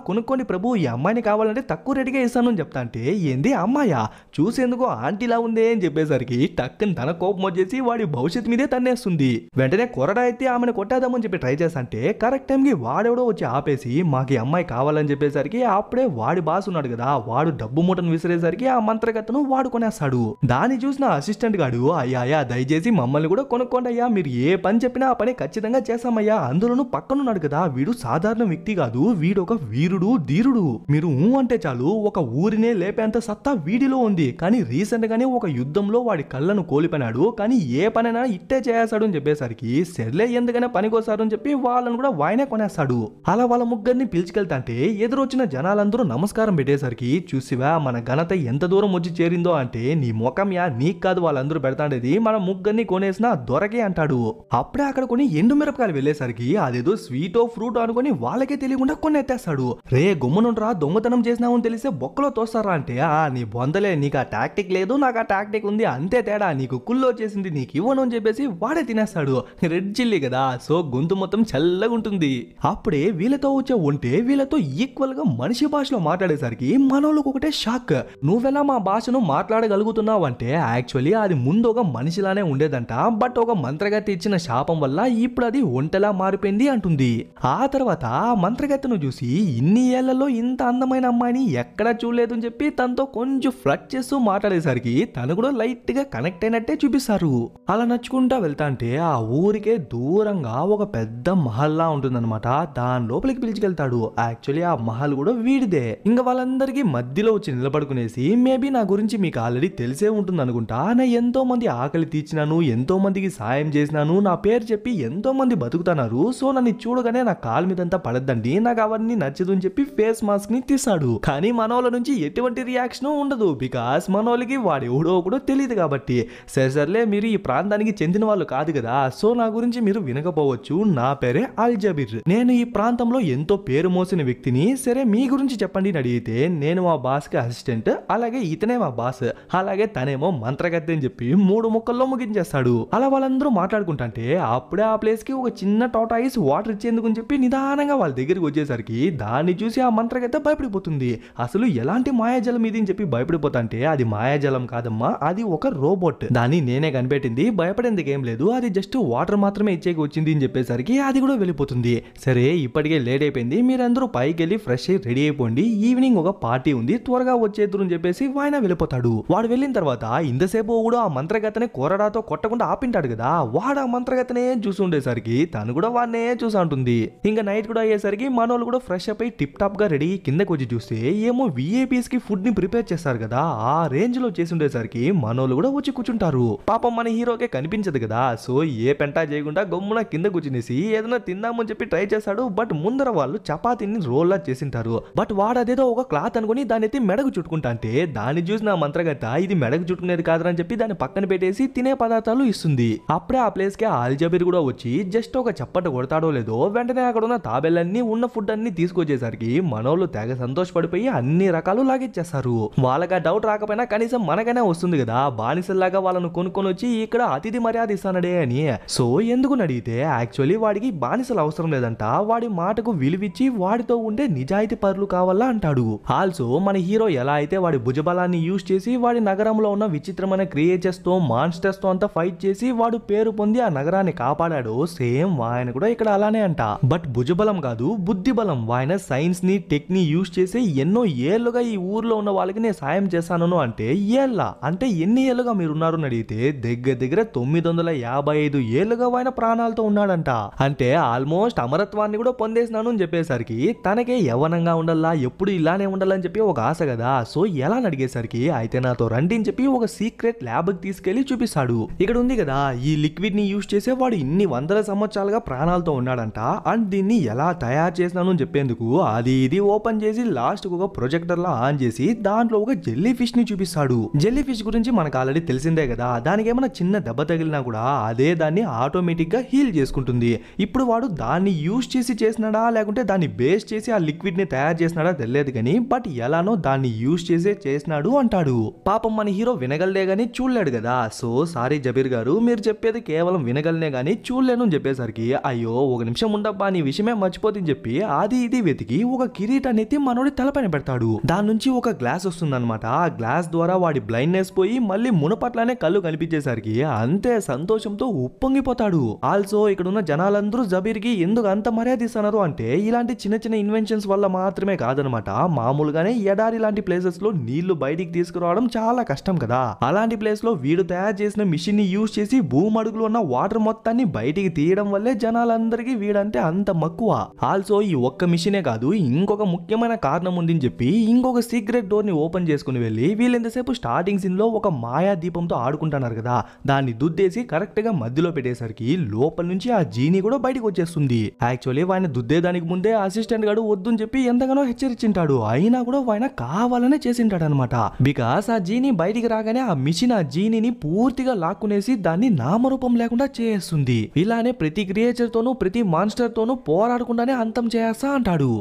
కొనుక్కోండి ప్రభు, ఈ అమ్మాయిని కావాలంటే తక్కువ రేటుగా ఇస్తాను అని చెప్తా అంటే ఏంది అమ్మాయా, చూసేందుకు ఆంటీలా ఉందే అని చెప్పేసరికి టక్కని తన కోపం వచ్చేసి వాడి భవిష్యత్తు మీదే తన్నేస్తుంది. వెంటనే కొరడా అయితే ఆమెను కొట్టేద్దామని చెప్పి ట్రై చేస్తా అంటే కరెక్ట్ టైంకి వాడెవడో వచ్చి ఆపేసి మాకు ఈ అమ్మాయి కావాలని చెప్పేసరికి అప్పుడే వాడి బాస్ ఉన్నాడు కదా, వాడు డబ్బు మూటను విసిరేసరికి ఆ మంత్రగత్తను వాడు కొనేస్తాడు. దాన్ని చూసిన అసిస్టెంట్ గాడు అయ్యా దయచేసి మమ్మల్ని కూడా కొనుక్కోండి అయ్యా, మీరు ఏ పని చెప్పినా ఆ పని ఖచ్చితంగా చేస్తామయ్యా, అందులోనూ పక్కనున్నాడు కదా వీడు సాధారణ వ్యక్తి కాదు, వీడు ఒక వీరుడు ధీరుడు, మీరు అంటే చాలు ఒక ఊరినే లేపేంత సత్తా వీడిలో ఉంది, కానీ రీసెంట్ గానే ఒక యుద్ధంలో వాడి కళ్ళను కోల్పోయినాడు, కానీ ఏ పనైనా ఇట్టే చేస్తాడు అని చెప్పేసరికి సర్లే ఎందుకనే పనికొస్తారు అని చెప్పి వాళ్ళని కూడా వాయనే కొనేస్తాడు. అలా వాళ్ళ ముగ్గురిని పిలుచుకెళ్తాంటే ఎదురొచ్చిన జనాలందరూ నమస్కారం పెట్టేసరికి చూసివా మన ఘనత ఎంత దూరం వచ్చి చేరిందో అంటే నీ ముఖం యా నీకు కాదు వాళ్ళందరూ పెడతాండేది మన ముగ్గురిని కొనేసిన దొరకే అంటాడు. అప్పుడే అక్కడ కొన్ని ఎండు మిరపకాయలు వెళ్ళేసరికి అదేదో స్వీటో ఫ్రూట్ అనుకుని వాళ్ళకే తెలియకుండా కొన్ని ఎత్తేస్తాడు. రే గమ్మునుండ్రా దొంగతనం చేసినావు అని తెలిస్తే బొక్కలో తోస్తారా అంటే నీ బొందలే, నీకు ఆ టాక్టిక్ లేదు నాకు ఆ టాక్టిక్ ఉంది అంతే తేడా, నీకు కుళ్ళు వచ్చేసింది నీకు ఇవ్వను అని చెప్పేసి వాడే తినేస్తాడు. రెడ్ చిల్లీ కదా సో గొంతు మొత్తం చల్లగా ఉంటుంది. అప్పుడే వీళ్ళతో వచ్చే ఉంటే వీళ్ళతో ఈక్వల్ గా మనిషి భాషలో మాట్లాడేసరికి మనోళ్ళకి ఒకటే షాక్, నువ్వెలా మా భాషను మాట్లాడగలుగుతున్నావు అంటే యాక్చువల్లీ అది ముందు ఒక మనిషిలానే ఉండేదంట, బట్ ఒక మంత్రగత్తి ఇచ్చిన శాపం వల్ల ఇప్పుడు అది ఒంటెలా మారిపోయింది అంటుంది. ఆ తర్వాత ఆ మంత్రగత్తెను చూసి ఇన్ని ఏళ్లలో ఇంత అందమైన అమ్మాయిని ఎక్కడా చూడలేదు అని చెప్పి తనతో కొంచెం ఫ్లట్ చేస్తూ మాట్లాడేసరికి తను కూడా లైట్ గా కనెక్ట్ అయినట్టే చూపిస్తారు. అలా నచ్చుకుంటా వెళ్తా అంటే ఆ ఊరికే దూరంగా ఒక పెద్ద మహల్లా ఉంటుందన్నమాట, దాని లోపలికి పిలిచికెళ్తాడు. యాక్చువల్లీ ఆ మహల్ కూడా వీడిదే. ఇంకా వాళ్ళందరికీ మధ్యలో వచ్చి నిలబడుకునేసి మేబీ నా గురించి మీకు ఆల్రెడీ తెలిసే ఉంటుంది అనుకుంటా, నా ఎంతో మంది ఆకలి తీర్చినాను, ఎంతో మందికి సాయం చేసినాను, నా పేరు చెప్పి ఎంతో మంది బతుకుతున్నారు, సో నన్ను చూడగానే నా కాలు మీదంతా పడద్దండి, నాకు అవన్నీ నచ్చదు అని చెప్పి ఫేస్ మాస్క్ ని తీసాడు. కానీ మనోళ్ళ నుంచి ఎటువంటి రియాక్షన్ ఉండదు, బికాస్ మనోళ్ళకి వాడు ఎవడో కూడా తెలియదు కాబట్టి. సర్లే మీరు ఈ ప్రాంతానికి చెందిన వాళ్ళు కాదు కదా, సో నా గురించి మీరు వినకపోవచ్చు, నా పేరే అల్జబీర్, నేను ఈ ప్రాంతంలో ఎంతో పేరు మోసిన వ్యక్తిని, సరే మీ గురించి చెప్పండి అని అడిగితే నేను మా బాస్ కి అసిస్టెంట్, అలాగే ఇతనే మా బాస్, అలాగే తనేమో మంత్రగత్తె అని చెప్పి 3 ముక్కల్లో ముగించేస్తాడు. అలా వాళ్ళందరూ మాట్లాడుకుంటే అప్పుడే ఆ ప్లేస్ కి ఒక చిన్న టాటాయిస్ వాటర్ ఇచ్చేందుకు అని చెప్పి నిదానంగా వాళ్ళ దగ్గరికి వచ్చేసరికి దాన్ని చూసి ఆ మంత్రగత్తె భయపడిపోతుంది. అసలు ఎలాంటి మాయాజలం ఇది అని చెప్పి భయపడిపోతాంటే అది మాయాజలం కాదమ్మా, అది ఒక రోబోట్, దాన్ని నేనే కనిపెట్టింది, భయపడేందుకు ఏం లేదు, అది జస్ట్ వాటర్ మాత్రమే ఇచ్చేకి వచ్చింది అని చెప్పేసరికి అది కూడా వెళ్ళిపోతుంది. సరే ఇప్పటికే లేట్ అయిపోయింది, మీరందరూ పైకి వెళ్ళి ఫ్రెష్ అయ్యి రెడీ అయిపోండి, ఈవినింగ్ ఒక పార్టీ ఉంది త్వరగా వచ్చేద్దరు అని చెప్పేసి ఆయన వెళ్ళిపోతాడు. వాడు వెళ్ళిన తర్వాత ఇంతసేపు కూడా ఆ మంత్రగత్తెని కొరడాతో కొట్టకుండా ఆపింటాడు కదా, వాడు ఆ మంత్రగత్తెనే చూసి ఉండేసరికి తను కూడా వాడినే చూసా ఉంటుంది. ఇంకా నైట్ కూడా అయ్యేసరికి మనోళ్ళు కూడా ఫ్రెష్ అప్ అయి టిప్ టాప్ గా రెడీ కిందకి వచ్చి చూస్తే ఏమో విఐపీస్ కి ఫుడ్ ని ప్రిపేర్ చేస్తారు కదా, ఆ రేంజ్ లో చేసి ఉండేసరికి మనోళ్ళు కూడా వచ్చి కూర్చుంటారు. పాపం మన హీరోకే కనిపించదు కదా, సో ఏ పెంటా చేయకుండా గమ్మున కింద కూర్చునేసి ఏదైనా తిందామని చెప్పి ట్రై చేస్తాడు. బట్ ముందర వాళ్ళు చపాతీని రోల్లా చేసింటారు, బట్ వాడు అదేదో ఒక క్లాత్ అనుకుని దాన్ని ఎత్తి మెడకు చుట్టుకుంటా అంటే దాన్ని చూసిన మంత్రగత్త ఇది మెడకు చుట్టుకునేది కాదని చెప్పి దాన్ని పక్కన పెట్టేసి తినే పదార్థాలు ఇస్తుంది. అప్పుడే ఆ ప్లేస్ కి అల్జబీర్ కూడా వచ్చి జస్ట్ ఒక చప్పట కొడతాడో లేదో వెంటనే అక్కడ ఉన్న తాబేలన్నీ ఉన్న ఫుడ్ అన్ని తీసుకొచ్చేసరికి మనోళ్ళు తెగ సంతోషపడిపోయి అన్ని రకాలు లాగిచ్చేస్తారు. వాళ్ళకి ఆ డౌట్ రాకపోయినా కనీసం మనకనే వస్తుంది కదా, బానిసల్లాగా వాళ్ళను కొనుక్కొని వచ్చి ఇక్కడ అతిథి మర్యాద ఇస్తానడే అని. సో ఎందుకు అడిగితే యాక్చువల్లీ వాడికి బానిసలు అవసరం లేదంట, వాడి మాటకు విలువిచ్చి వాడితో ఉండే నిజాయితీ పరులు కావాలా అంటాడు. ఆల్సో మన హీరో ఎలా అయితే వాడి భుజబలాన్ని యూజ్ చేసి వాడి నగరంలో ఉన్న విచిత్రమైన క్రియేచర్స్ తో మాన్స్టర్స్ తో అంతా ఫైట్ చేసి వాడు పేరు పొంది ఆ నగరాన్ని కాపాడాడు, సేమ్ ఆయన కూడా ఇక్కడ అలానే అంట. బట్ భుజబలం కాదు బుద్ధి బలం, ఆయన సైన్స్ ని టెక్ ని యూజ్ చేసి ఎన్నో ఏళ్లుగా ఈ ఊర్లో ఉన్న వాళ్ళకి నేను సాయం చేశాను అంటే అంటే ఎన్ని ఏళ్లుగా మీరున్నారు అని అడిగితే దగ్గర 955 ఏళ్లుగా ఆయన ప్రాణాలతో ఉన్నాడంట. అంటే ఆల్మోస్ట్ అమరత్వాన్ని కూడా పొందేసినాను అని చెప్పేసరికి తనకే యవ్వనంగా ఉండాలా, ఎప్పుడు ఇలానే ఉండాలని చెప్పి ఒక ఆశ కదా. సో ఎలా అడిగేసరికి అయితే నాతో రండి అని చెప్పి ఒక సీక్రెట్ ల్యాబ్ కి తీసుకెళ్లి చూపిస్తాడు. ఇక్కడ ఉంది కదా ఈ లిక్విడ్ ని యూజ్ చేసే వాడు ఇన్ని వందల సంవత్సరాలుగా ప్రాణాలతో ఉన్నాడంట. అండ్ దీన్ని ఎలా తయారు చేసినాను అని చెప్పేందుకు అది ఇది ఓపెన్ చేసి లాస్ట్ ఒక ప్రొజెక్టర్ లా ఆన్ చేసి దాంట్లో ఒక జెల్లీ ఫిష్ ని చూపిస్తాడు. జెల్లీ ఫిష్ గురించి మనకు ఆల్రెడీ తెలిసిందే కదా, దానికి ఏమైనా చిన్న దెబ్బ తగిలినా కూడా అదే దాన్ని ఆటోమేటిక్ గా హీల్ చేసుకుంటుంది. ఇప్పుడు వాడు దాన్ని యూజ్ చేసి చేసినాడా లేకుంటే దాన్ని బేస్ చేసి ఆ లిక్విడ్ ని తయారు చేసినాడా తెలియదు కానీ బట్ ఎలానో దాన్ని యూజ్ చేసే చేసినాడు అంటాడు. పాపం మన హీరో వినగలదే గానీ చూడలేడు కదా. సో సారీ జబీర్ గారు, మీరు చెప్పేది కేవలం వినగలనే గానీ చూడలేను అని చెప్పేసరికి అయ్యో ఒక నిమిషం ఉండబ్బా నీ విషయమే మర్చిపోతుందని చెప్పి అది ఇది వెతికి ఒక కిరీటాన్ని ఎత్తి మనోడి తలపైన పెడతాడు. దాని నుంచి ఒక గ్లాస్ వస్తుందన్నమాట. ఆ గ్లాస్ ద్వారా వాడి బ్లైండ్నెస్ పోయి మళ్ళీ మునపట్లానే కళ్ళు కనిపించేసరికి అంతే సంతోషంతో ఉప్పొంగిపోతాడు. ఆల్సో ఇక్కడ ఉన్న జనాలందరూ జబీర్ కి ఎందుకు అంత మర్యాద ఇస్తున్నారు అంటే ఇలాంటి చిన్న చిన్న ఇన్వెన్షన్స్ వల్ల మాత్రమే కాదనమాట. మామూలుగానే ఎడారి లాంటి ప్లేసెస్ లో నీళ్లు బయటికి తీసుకురావడం చాలా కష్టం కదా. అలాంటి ప్లేస్ లో వీడు తయారు చేసిన మిషన్ ని యూజ్ చేసి భూమి అడుగులో ఉన్న వాటర్ మొత్తాన్ని బయటికి తీయడం వల్లే జనాలందరికీ వీడంటే అంత మక్కువ. ఆల్సో ఈ ఒక్క మిషనే కాదు ఇంకొక ముఖ్యమైన కారణం ఉందని చెప్పి ఇంకొక సీక్రెట్ డోర్ ని ఓపెన్ చేసుకుని వెళ్ళి వీళ్ళు ఎంతసేపు స్టార్టింగ్ సీన్ లో ఒక మాయా దీపంతో ఆడుకుంటున్నారు కదా, దాన్ని దుద్దేసి కరెక్ట్ గా మధ్యలో పెట్టేసరికి లోపల నుంచి ఆ జీని కూడా బయటకు వచ్చేస్తుంది. యాక్చువల్లీ ఆయన దుద్దేదానికి ముందే అసిస్టెంట్ గారు వద్దని చెప్పి ఎంతగానో హెచ్చరించింటాడు. అయినా కూడా ఆయన కావాలనే చేసింటాడు అనమాట. బికాస్ ఆ జీని బయటికి రాగానే ఆ మిషన్ ఆ జీనిని పూర్తిగా లాక్కునేసి దాన్ని నామరూపం లేకుండా చేస్తుంది. ఇలానే ప్రతి క్రియేచర్ తోనూ ప్రతి మాన్స్టర్ తోనూ పోరాడకుండానే అంతం చేస్తా అంటాడు.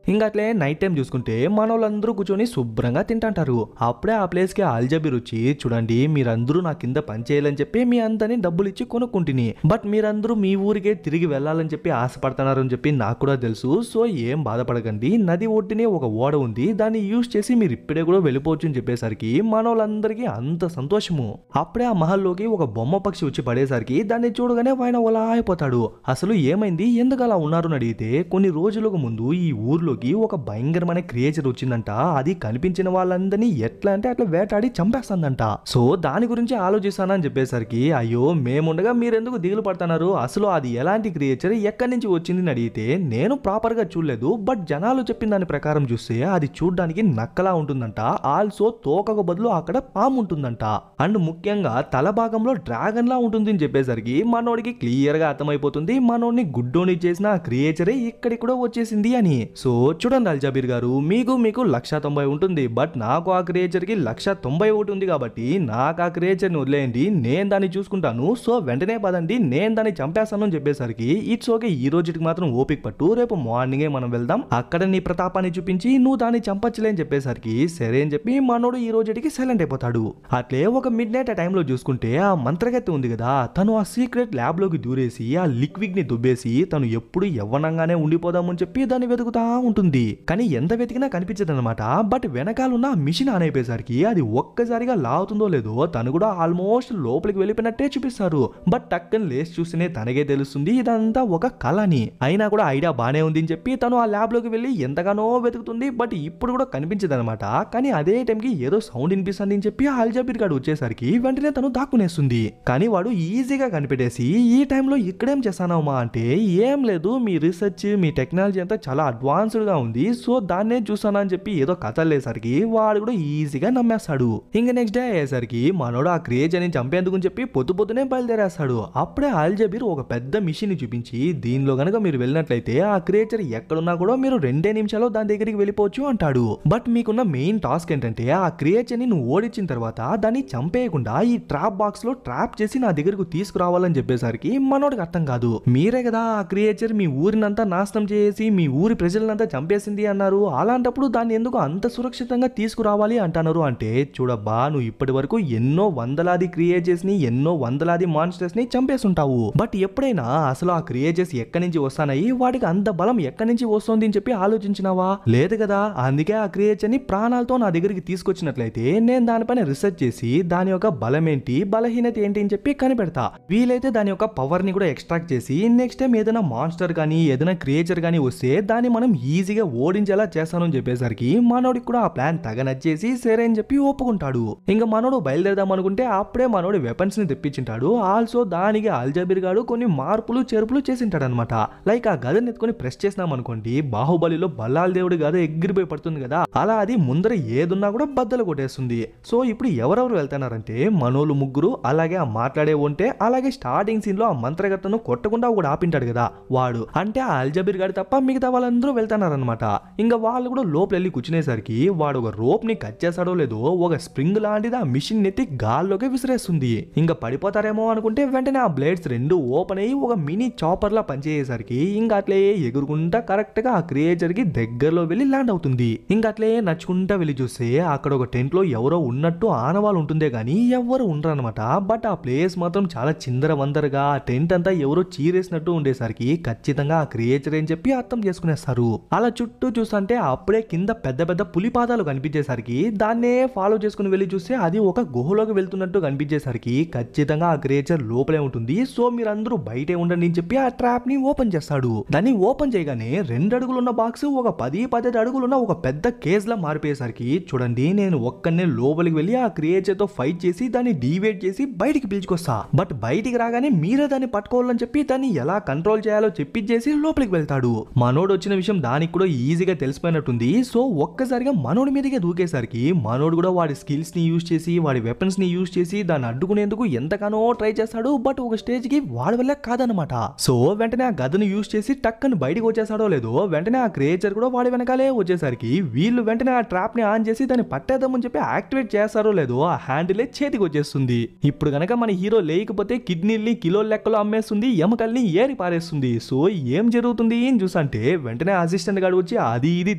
ఇంకా అట్లే నైట్ టైం చూసుకుంటే మనోళ్ళందరూ కూర్చొని శుభ్రంగా తింటాంటారు. అప్పుడే ఆ ప్లేస్ కి అల్జబీర్ వచ్చి చూడండి మీరందరూ నా కింద పని చేయాలని చెప్పి మీ అందరినీ డబ్బులు ఇచ్చి కొనుక్కుంటుని, బట్ మీరందరూ మీ ఊరికే తిరిగి వెళ్ళాలని చెప్పి ఆశపడుతున్నారు అని చెప్పి నాకు కూడా తెలుసు. సో ఏం బాధపడకండి, నది ఒడ్డునే ఒక ఓడ ఉంది, దాన్ని యూజ్ చేసి మీరు ఇప్పుడే కూడా వెళ్ళిపోవచ్చు అని చెప్పేసరికి మనోళ్ళందరికీ అంత సంతోషము. అప్పుడే ఆ మహల్లోకి ఒక బొమ్మ పక్షి వచ్చి పడేసరికి దాన్ని చూడగానే ఆయన అలా అయిపోతాడు. అసలు ఏమైంది, ఎందుకు అలా ఉన్నారు అని అడిగితే కొన్ని రోజులకు ముందు ఈ ఊర్లో ఒక భయంకరమైన క్రియేచర్ వచ్చిందంట. అది కనిపించిన వాళ్ళందరినీ ఎట్లా అంటే అట్లా వేటాడి చంపేస్తుందంట. సో దాని గురించి ఆలోచిస్తానని చెప్పేసరికి అయ్యో మేముండగా మీరెందుకు దిగులు పడుతున్నారు, అసలు అది ఎలాంటి క్రియేచర్ ఎక్కడి నుంచి వచ్చింది అని అడిగితే నేను ప్రాపర్ గా చూడలేదు, బట్ జనాలు చెప్పిన దాని ప్రకారం చూస్తే అది చూడడానికి నక్కలా ఉంటుందంట. ఆల్సో తోకకు బదులు అక్కడ పాము ఉంటుందంట. అండ్ ముఖ్యంగా తల భాగంలో డ్రాగన్ లా ఉంటుంది అని చెప్పేసరికి మనోడికి క్లియర్ గా అర్థమైపోతుంది మనోడిని గుడ్డోని చేసిన ఆ క్రియేచరే ఇక్కడికి కూడా వచ్చేసింది అని. సో చూడండి అల్జబీర్ గారు, మీకు 190 ఉంటుంది, బట్ నాకు ఆ క్రియేచర్ కి 191 ఉంది కాబట్టి నాకు ఆ క్రియేచర్ ని వదిలేయండి, నేను దాన్ని చూసుకుంటాను. సో వెంటనే పదండి నేను దాన్ని చంపేస్తాను అని చెప్పేసరికి ఇట్స్ ఓకే ఈ రోజుకి మాత్రం ఓపిక పట్టు, రేపు మార్నింగే మనం వెళ్దాం, అక్కడ నీ ప్రతాపాన్ని చూపించి నువ్వు దాన్ని చంపచ్చులే అని చెప్పేసరికి సరే అని చెప్పి మనోడు ఈ రోజుకి సైలెంట్ అయిపోతాడు. అట్లే ఒక మిడ్ నైట్ టైమ్ లో చూసుకుంటే ఆ మంత్రగత్తె ఉంది కదా, తను ఆ సీక్రెట్ ల్యాబ్ లోకి దూరేసి ఆ లిక్విడ్ ని దుబ్బేసి తను ఎప్పుడు యవ్వనంగానే ఉండిపోదామని చెప్పి దాన్ని వెతుకుతా ఉంటుంది. కానీ ఎంత వెతికినా కనిపించదన్నమాట. బట్ వెనకాలన్న మిషన్ ఆన్ అయిపోయేసరికి అది ఒక్కసారిగా లాగుతుందో లేదో తను కూడా ఆల్మోస్ట్ లోపలికి వెళ్ళిపోయినట్టే చూపిస్తారు. బట్ టక్కని లేచి చూస్తేనే తనకే తెలుస్తుంది ఇదంతా ఒక కళ అని. అయినా కూడా ఐడియా బానే ఉంది అని చెప్పి తను ఆ ల్యాబ్ లోకి వెళ్ళి ఎంతగానో వెతుకుతుంది, బట్ ఇప్పుడు కూడా కనిపించదన్నమాట. కానీ అదే టైంకి ఏదో సౌండ్ వినిపిస్తుంది అని చెప్పి అల్జబీర్ గాడు వచ్చేసరికి వెంటనే తను దాక్కునేస్తుంది. కానీ వాడు ఈజీగా కనిపెట్టేసి ఈ టైంలో ఇక్కడేం చేస్తానమ్మా అంటే ఏం లేదు, మీ రీసెర్చ్ మీ టెక్నాలజీ అంతా చాలా అడ్వాన్స్డ్ గా ఉంది, సో దాన్నే చూసానా అని చెప్పి ఏదో కథలేసరికి వాడు కూడా ఈజీగా నమ్మేస్తాడు. ఇంకా నెక్స్ట్ డే అయ్యేసరికి మనోడు ఆ క్రియేచర్ ని చంపేందుకు చెప్పి పొద్దునే బయలుదేరేస్తాడు. అప్పుడే అల్జబీర్ ఒక పెద్ద మిషన్ ని చూపించి దీనిలో గనక మీరు వెళ్ళినట్లయితే ఆ క్రియేచర్ ఎక్కడున్నా కూడా మీరు 2 నిమిషాల్లో దాని దగ్గరికి వెళ్ళిపోవచ్చు అంటాడు. బట్ మీకున్న మెయిన్ టాస్క్ ఏంటంటే ఆ క్రియేచర్ ని నువ్వు ఓడించిన తర్వాత దాన్ని చంపేయకుండా ఈ ట్రాప్ బాక్స్ లో ట్రాప్ చేసి నా దగ్గరకు తీసుకురావాలని చెప్పేసరికి మనోడికి అర్థం కాదు. మీరే కదా ఆ క్రియేచర్ మీ ఊరినంతా నాశనం చేసి మీ ఊరి ప్రజలంతా చంపేసింది అన్నారు, అలాంటప్పుడు దాన్ని ఎందుకు అంత సురక్షితంగా తీసుకురావాలి అంటున్నారు అంటే చూడబ్బా నువ్వు ఇప్పటి వరకు ఎన్నో వందలాది క్రియేచర్స్ ని ఎన్నో వందలాది మాన్స్టర్స్ ని చంపేస్తుంటావు, బట్ ఎప్పుడైనా అసలు ఆ క్రియేచర్స్ ఎక్కడి నుంచి వస్తాయి, వాటికి అంత బలం ఎక్కడి నుంచి వస్తుంది అని చెప్పి ఆలోచించినావా? లేదు కదా. అందుకే ఆ క్రియేచర్ ని ప్రాణాలతో నా దగ్గరికి తీసుకొచ్చినట్లయితే నేను దానిపైన రీసెర్చ్ చేసి దాని యొక్క బలం ఏంటి బలహీనత ఏంటి అని చెప్పి కనిపెడతా. వీలైతే దాని యొక్క పవర్ ని కూడా ఎక్స్ట్రాక్ట్ చేసి నెక్స్ట్ టైం ఏదైనా మాన్స్టర్ కానీ ఏదైనా క్రియేచర్ కానీ వస్తే దాన్ని మనం ఈజీగా ఓడించేలా చేస్తానని చెప్పేసరికి మనోడికి కూడా ఆ ప్లాన్ తగ నచ్చేసి సరే అని చెప్పి ఒప్పుకుంటాడు. ఇంకా మనోడు బయలుదేరదాం అనుకుంటే అప్పుడే మనోడు వెపన్స్ ని తెప్పించింటాడు. ఆల్సో దానికి అల్జబీర్ గాడు కొన్ని మార్పులు చేర్పులు చేసింటాడు అనమాట. లైక్ ఆ గదని ఎత్తుకొని ప్రెస్ చేసినాం అనుకోండి, బాహుబలిలో బల్లాల దేవుడి గద ఎగిరిపోయి పడుతుంది కదా, అలా అది ముందర ఏదున్నా కూడా బద్దలు కొట్టేస్తుంది. సో ఇప్పుడు ఎవరెవరు వెళ్తున్నారంటే మనోళ్ళు ముగ్గురు, అలాగే ఆ మాట్లాడే ఉంటే, అలాగే స్టార్టింగ్ సీన్ లో ఆ మంత్రగత్తను కొట్టకుండా ఒకడు ఆపింటాడు కదా వాడు, అంటే ఆ అల్జబీర్ గాడి తప్ప మిగతా వాళ్ళందరూ వెళ్తున్నారనమాట. ఇంకా వాళ్ళు కూడా లోపల వెళ్ళి కూర్చునేసరికి వాడు ఒక రోప్ ని కట్ చేస్తాడో లేదో ఒక స్ప్రింగ్ లాంటిది ఆ మిషన్ నెత్తి గాల్లోకి విసిరేస్తుంది. ఇంకా పడిపోతారేమో అనుకుంటే వెంటనే ఆ బ్లేడ్స్ రెండు ఓపెన్ అయ్యి ఒక మినీ చాపర్ లా పనిచేసేసరికి ఇంకా అట్లే ఎగురుకుంటా కరెక్ట్ గా ఆ క్రియేచర్ కి దగ్గరలో వెళ్ళి ల్యాండ్ అవుతుంది. ఇంకా అట్లే నడుచుకుంటా వెళ్ళి చూస్తే అక్కడ ఒక టెంట్ లో ఎవరో ఉన్నట్టు ఆనవాళ్ళు ఉంటుందే గానీ ఎవరు ఉండరు అనమాట. బట్ ఆ ప్లేస్ మాత్రం చాలా చిందర వందరగా, ఆ టెంట్ అంతా ఎవరో చీరేసినట్టు ఉండేసరికి ఖచ్చితంగా ఆ క్రియేచర్ అని చెప్పి అర్థం చేసుకునేస్తారు. అలా చుట్టూ చూస్తుంటే అప్పుడే కింద పెద్ద పెద్ద పులిపాదాలు కనిపించేసరికి దాన్నే ఫాలో చేసుకుని వెళ్ళి చూస్తే అది ఒక గుహలోకి వెళ్తున్నట్టు కనిపించేసరికి ఖచ్చితంగా ఆ క్రియేచర్ లోపలే ఉంటుంది. సో మీరందరూ బయటే ఉండండి అని చెప్పి ఆ ట్రాప్ ని ఓపెన్ చేస్తాడు. దాన్ని ఓపెన్ చేయగానే 2 అడుగులున్న బాక్స్ ఒక 10-15 అడుగులున్న ఒక పెద్ద కేజ్ లా మారిపోయేసరికి చూడండి, నేను ఒక్కనే లోపలికి వెళ్ళి ఆ క్రియేచర్ తో ఫైట్ చేసి దాన్ని డివేట్ చేసి బయటికి పిలుచుకొస్తా. బట్ బయటికి రాగానే మీరే దాన్ని పట్టుకోవాలని చెప్పి దాన్ని ఎలా కంట్రోల్ చేయాలో చెప్పించేసి లోపలికి వెళ్తాడు. మనోడు వచ్చిన విషయం దానికి కూడా ఈజీగా తెలిసిపోయినట్టుంది. సో ఒక్కసారిగా మనోడి మీదకే దూకేసరికి మనోడు కూడా వాడి స్కిల్స్ ని యూజ్ చేసి వాడి వెపన్స్ ని యూజ్ చేసి దాన్ని అడ్డుకునేందుకు ఎంతగానో ట్రై చేస్తాడు. బట్ ఒక స్టేజ్ కి వాడి వల్ల కాదనమాట. సో వెంటనే ఆ గదను యూజ్ చేసి టక్కని బయటికి వచ్చేసాడో లేదో వెంటనే ఆ క్రియేచర్ కూడా వాడి వెనకాలే వచ్చేసరికి వీళ్ళు వెంటనే ఆ ట్రాప్ ని ఆన్ చేసి దాన్ని పట్టేద్దామని చెప్పి యాక్టివేట్ చేస్తారో లేదో ఆ హ్యాండిలే చేతికి వచ్చేస్తుంది. ఇప్పుడు గనక మన హీరో లేకపోతే కిడ్నీల్ని కిలో లెక్కలో అమ్మేస్తుంది, ఎముకల్ని ఏరి పారేస్తుంది. సో ఏం జరుగుతుంది అని చూసంటే వెంటనే అసిస్టెంట్ గాడు వచ్చి అది ఇది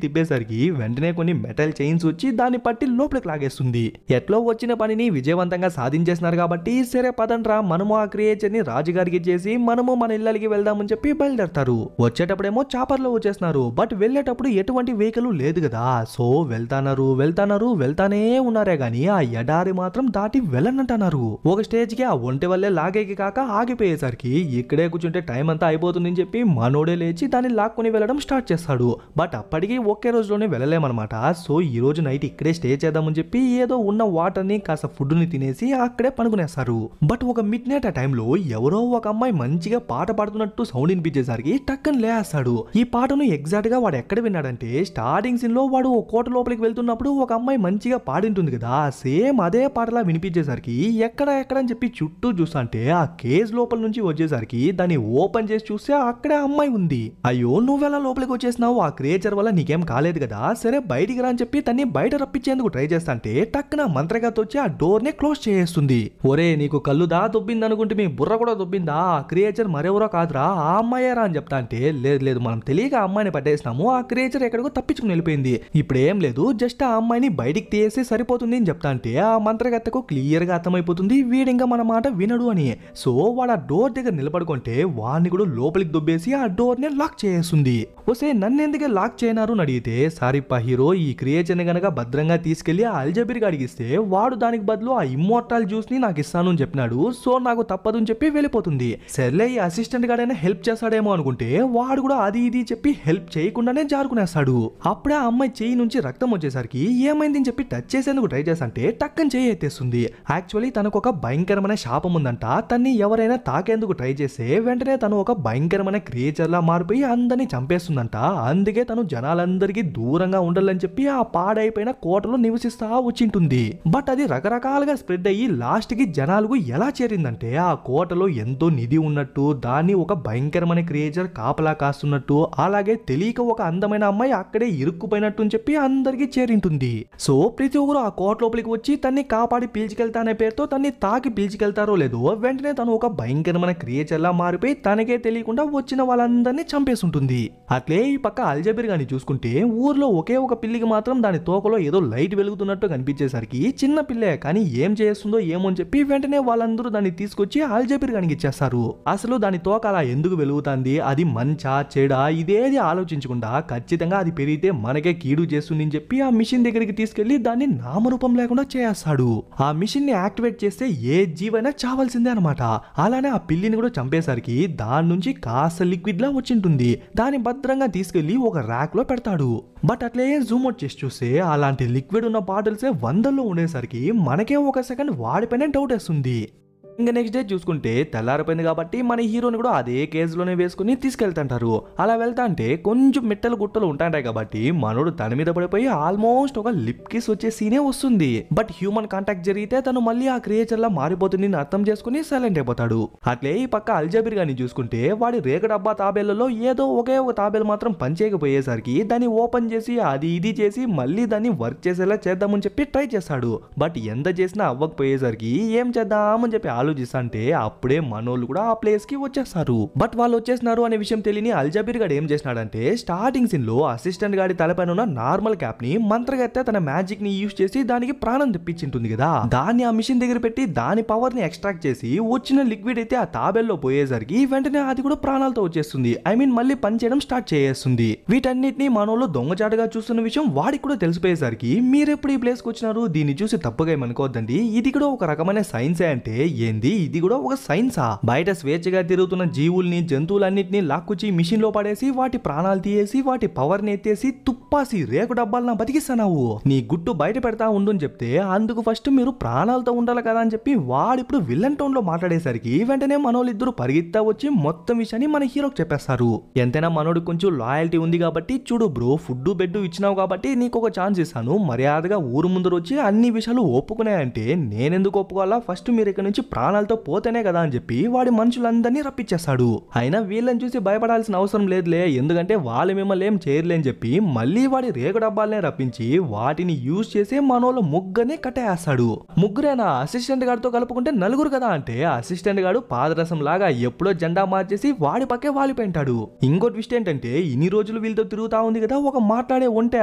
తిప్పేసరికి వెంటనే కొన్ని మెటల్ చైన్స్ వచ్చి దాన్ని పట్టి లోపలికి లాగేస్తుంది. ఎట్లో వచ్చిన పనిని విజయవంతంగా సాధించేస్తున్నారు కాబట్టి సరే పదండ్రా మనము ఆ క్రియేచర్ ని రాజుగారికి చేసి మనము మన ఇళ్ళకి వెళ్దామని చెప్పి బయలుదేరతారు. వచ్చేటప్పుడేమో చాపర్ లో వచ్చేస్తున్నారు. బట్ వెళ్ళేటప్పుడు ఎటువంటి వెహికల్ లేదు కదా. సో వెళ్తానే ఉన్నారే గాని ఆ ఎడారి మాత్రం దాటి వెళ్ళనంటున్నారు. ఒక స్టేజ్ కి ఆ ఒంటి వల్లే లాగేకి కాక ఆగిపోయేసరికి ఇక్కడే కూర్చుంటే టైం అంతా అయిపోతుందని చెప్పి మనోడే లేచి దాన్ని లాక్కొని వెళ్ళడం స్టార్ట్ చేస్తాడు. బట్ అప్పటికి ఒకే రోజులోనే వెళ్ళలేమన్నమాట. సో ఈ రోజు నైట్ ఇక్కడే స్టే చేద్దామని చెప్పి ఏదో ఉన్న వాటర్ ని కాస్త ఫుడ్ ని తినేసి అక్కడే పనుకునేస్తారు. బట్ ఒక మిడ్ నైట్ ఆ టైంలో ఎవరో ఒక అమ్మాయి మంచిగా పాట పాడుతున్నట్టు సౌండ్ వినిపించేసరికి టక్కని లేస్తాడు. ఈ పాటను ఎగ్జాక్ట్ గా వాడు ఎక్కడ విన్నాడంటే స్టార్టింగ్ సీన్ లో వాడు ఓ కోట లోపలికి వెళ్తున్నప్పుడు ఒక అమ్మాయి మంచిగా పాడింటుంది కదా, సేమ్ అదే పాటలా వినిపించేసరికి ఎక్కడ అని చెప్పి చుట్టూ చూస్తుంటే ఆ కేజ్ లోపల నుంచి వచ్చేసరికి దాన్ని ఓపెన్ చేసి చూస్తే అక్కడే అమ్మాయి ఉంది. అయ్యో నువ్వెలా లోపలికి వచ్చేసినావు, ఆ క్రియేచర్ వల్ల నీకేం కాలేదు కదా, సరే బయటికి రా అని చెప్పి తన్ని బయట రప్పించేందుకు ట్రై చేస్తాంటే టక్కున మంత్రగాతో వచ్చి ఆ డోర్ ని క్లోజ్ చేస్తుంది. ఒరే నీకు కళ్ళు దా దొబ్బింది అనుకుంటే మీ బుర్ర కూడా దొబ్బిందా, ఆ క్రియేచర్ మరెవరో కాదురా ఆ అమ్మాయేరా అని చెప్తా అంటే లేదు మనం తెలియక ఆ అమ్మాయిని పట్టేసినాము, ఆ క్రియేచర్ ఎక్కడికో తప్పించుకుని వెళ్ళిపోయింది, ఇప్పుడు ఏం లేదు జస్ట్ ఆ అమ్మాయిని బయటికి తీసేసి సరిపోతుంది అని చెప్తా అంటే ఆ మంత్రగత్తకు క్లియర్ గా అర్థమైపోతుంది వీడింకా మన మాట వినడు అని. సో వాడు ఆ డోర్ దగ్గర నిలబడుకుంటే వాడిని కూడా లోపలికి దొబ్బేసి ఆ డోర్ ని లాక్ చేస్తుంది. వస్తే నన్నెందుకే లాక్ చేయనారు అని అడిగితే సారీపా హీరో, ఈ క్రియేచర్ ని గనక భద్రంగా తీసుకెళ్లి ఆ అల్జబీర్ కి అడిగిస్తే వాడు దానికి బదులు ఆ ఇమ్మోర్టల్ జ్యూస్ ని నాకు ఇస్తాను అని చెప్పినాడు. సో నాకు తప్పదు అని చెప్పి వెళ్ళిపోతుంది. సర్లే ఈ అసిస్టెంట్ గాడైనా హెల్ప్ చేస్తాడేమో అనుకుంటే వాడు కూడా అది ఇది చెప్పి హెల్ప్ చేయకుండానే జారుకునేస్తాడు. అప్పుడే ఆ అమ్మాయి చెయ్యి నుంచి రక్తం వచ్చేసరికి ఏమైంది అని చెప్పి టచ్ చేసేందుకు ట్రై చేస్తుంటే టక్కని చెయ్యి ఎత్తేస్తుంది. యాక్చువల్లీ తనకు ఒక భయంకరమైన శాపం ఉందంట. తన్ని ఎవరైనా తాకేందుకు ట్రై చేస్తే వెంటనే తను ఒక భయంకరమైన క్రియేచర్ లా మారిపోయి అందరినీ చంపేస్తుందంట. అందుకే తను జనాలందరికీ దూరంగా ఉండాలని చెప్పి ఆ పాడైపోయిన కోటలో నివసిస్తా వచ్చింటుంది. బట్ అది రకరకాలుగా స్ప్రెడ్ అయ్యి లాస్ట్ కి జనాలకు ఎలా చేరిందంటే ఆ కోటలో ఎంతో నిధి ఉన్నట్టు, దాన్ని ఒక భయంకరమైన క్రియేచర్ కాపలా కాస్తున్నట్టు, అలాగే తెలియక ఒక అందమైన అమ్మాయి అక్కడే ఇరుక్కుపోయినట్టు అని చెప్పి అందరికీ చేరింటుంది. సో ప్రతి ఒక్కరు ఆ కోట లోపలికి వచ్చి తన్ని కాపాడి పీల్చుకెళ్తా అనే పేరుతో తన్ని తాకి పీల్చుకెళ్తారో లేదో వెంటనే తను ఒక భయంకరమైన క్రియేచర్ లా మారిపోయి తనకే తెలియకుండా వచ్చిన వాళ్ళందరినీ చంపేస్తుంటుంది. అట్లే ఈ పక్క అల్జబీర్ గాని చూసుకుంటే ఊర్లో ఒకే ఒక పిల్లికి మాత్రం దాని తోకలో ఏదో లైట్ వెలుగుతున్నట్టు కనిపించేసరికి చిన్న పిల్లే కానీ ఏం చేస్తుందో ఏమో అని చెప్పి వెంటనే వాళ్ళందరూ దాన్ని తీసుకొచ్చి అల్జబీర్ గానికి ఇచ్చేస్తారు. అసలు దాని తోక అలా ఎందుకు వెలుగుతుంది, అది మంచా చెడా ఇదేది ఆలోచించకుండా ఖచ్చితంగా అది పెరిగితే మనకే కీడు చేస్తుంది అని చెప్పి ఆ మిషన్ దగ్గరికి తీసుకెళ్లి దాన్ని నామరూపం లేకుండా చేస్తాడు. ఆ మిషన్ ని యాక్టివేట్ చేస్తే ఏ జీవైనా చావాల్సిందే అనమాట. అలానే ఆ పిల్లిని కూడా చంపేసరికి దాని నుంచి కాస్త లిక్విడ్ లా వచ్చింటుంది. దాన్ని భద్రంగా దూరంగా తీసుకెళ్లి ఒక ర్యాక్ లో పెడతాడు. బట్ అట్లే జూమ్ అవుట్ చేసి చూస్తే అలాంటి లిక్విడ్ ఉన్న బాటిల్సే వందల్లో ఉండేసరికి మనకే ఒక సెకండ్ వాడిపైన డౌట్ వేస్తుంది. ఇంకా నెక్స్ట్ డే చూసుకుంటే తెల్లారిపోయింది కాబట్టి మన హీరోని కూడా అదే కేసులోనే వేసుకుని తీసుకెళ్తుంటారు. అలా వెళ్తా అంటే కొంచెం మిట్టలు గుట్టలు ఉంటాయి కాబట్టి మనోడు తన మీద పడిపోయి ఆల్మోస్ట్ ఒక లిప్ కిస్ వచ్చే సీనే వస్తుంది. బట్ హ్యూమన్ కాంటాక్ట్ జరిగితే తను మళ్ళీ ఆ క్రియేచర్ లా మారిపోతుంది అర్థం చేసుకుని సైలెంట్ అయిపోతాడు. అట్లే ఈ పక్క అల్జబీర్ గాని చూసుకుంటే వాడి రేక డబ్బా తాబేళ్లలో ఏదో ఒకే ఒక తాబేలు మాత్రం పనిచేయకపోయేసరికి దాన్ని ఓపెన్ చేసి అది ఇది చేసి మళ్ళీ దాన్ని వర్క్ చేసేలా చేద్దామని చెప్పి ట్రై చేస్తాడు. బట్ ఎంత చేసినా అవ్వకపోయేసరికి ఏం చేద్దామని చెప్పి ఆలోచిస్తుంటే అప్పుడే మనోళ్ళు కూడా ఆ ప్లేస్ కి వచ్చేస్తారు. బట్ వాళ్ళు వచ్చేసినారు అనే విషయం తెలియని అల్జబీర్ గాడు ఏం చేసినాడంటే స్టార్టింగ్ సీన్ లో అసిస్టెంట్ గాడి తలపైన ఉన్న నార్మల్ క్యాప్ ని మంత్రగత్తె తన మ్యాజిక్ ని యూజ్ చేసి దానికి ప్రాణం తెప్పించింటుంది కదా, దాన్ని ఆ మిషన్ దగ్గర పెట్టి దాని పవర్ ని ఎక్స్ట్రాక్ట్ చేసి వచ్చిన లిక్విడ్ అయితే ఆ తాబేల్లో పోయేసరికి వెంటనే అది కూడా ప్రాణాలతో వచ్చేస్తుంది. ఐ మీన్ మళ్ళీ పని చేయడం స్టార్ట్ చేస్తుంది. వీటన్నిటిని మనోళ్ళు దొంగచాటుగా చూస్తున్న విషయం వాడికి కూడా తెలిసిపోయేసరికి మీరెప్పుడు ఈ ప్లేస్ కి వచ్చినారు, దీన్ని చూసి తప్పుగా ఏమనుకోవద్దండి, ఇది కూడా ఒక రకమైన సైన్సే అంటే ఇది కూడా ఒక సైన్సా? బయట స్వేచ్ఛగా తిరుగుతున్న జీవుల్ని జంతువులన్నింటినీ లాక్కుచి మిషన్ లో పడేసి వాటి ప్రాణాలు తీయేసి వాటి పవర్ ని ఎత్తేసి తుప్పాసి రేకు డబ్బాలను బతికిస్తున్నావు, నీ గుట్టు బయట పెడతా ఉండు అని చెప్తే అందుకు ఫస్ట్ మీరు ప్రాణాలతో ఉండాలి కదా అని చెప్పి వాడిప్పుడు విలన్ టోన్ లో మాట్లాడేసరికి వెంటనే మనోళ్ళిద్దరు పరిగెత్తా వచ్చి మొత్తం విషయాన్ని మన హీరోకి చెప్పేస్తారు. ఎంతైనా మనోడు కొంచెం లాయల్టీ ఉంది కాబట్టి చూడు బ్రో, ఫుడ్ బెడ్ ఇచ్చినావు కాబట్టి నీకు ఒక ఛాన్స్ ఇస్తాను, మర్యాదగా ఊరు ముందర వచ్చి అన్ని విషయాలు ఒప్పుకున్నాయంటే నేనెందుకు ఒప్పుకోవాలా, ఫస్ట్ మీరు ఇక్కడ నుంచి ప్రాణాలతో పోతేనే కదా అని చెప్పి వాడి మనుషులందరినీ రప్పించేస్తాడు. అయినా వీళ్ళని చూసి భయపడాల్సిన అవసరం లేదులే, ఎందుకంటే వాళ్ళు మిమ్మల్ని ఏం చేయర్లే అని చెప్పి మళ్ళీ వాడి రేగు డబ్బాలనే రప్పించి వాటిని యూజ్ చేసి మనోళ్ళు ముగ్గురిని కట్టేస్తాడు. ముగ్గురేనా? అసిస్టెంట్ గారితో కలుపుకుంటే నలుగురు కదా అంటే అసిస్టెంట్ గారు పాదరసం లాగా ఎప్పుడో జెండా మార్చేసి వాడి పక్కే వాలిపోయింటాడు. ఇంకో ట్విస్ట్ ఏంటంటే ఇన్ని రోజులు వీళ్ళతో తిరుగుతా ఉంది కదా ఒక మాట్లాడే ఒంటె,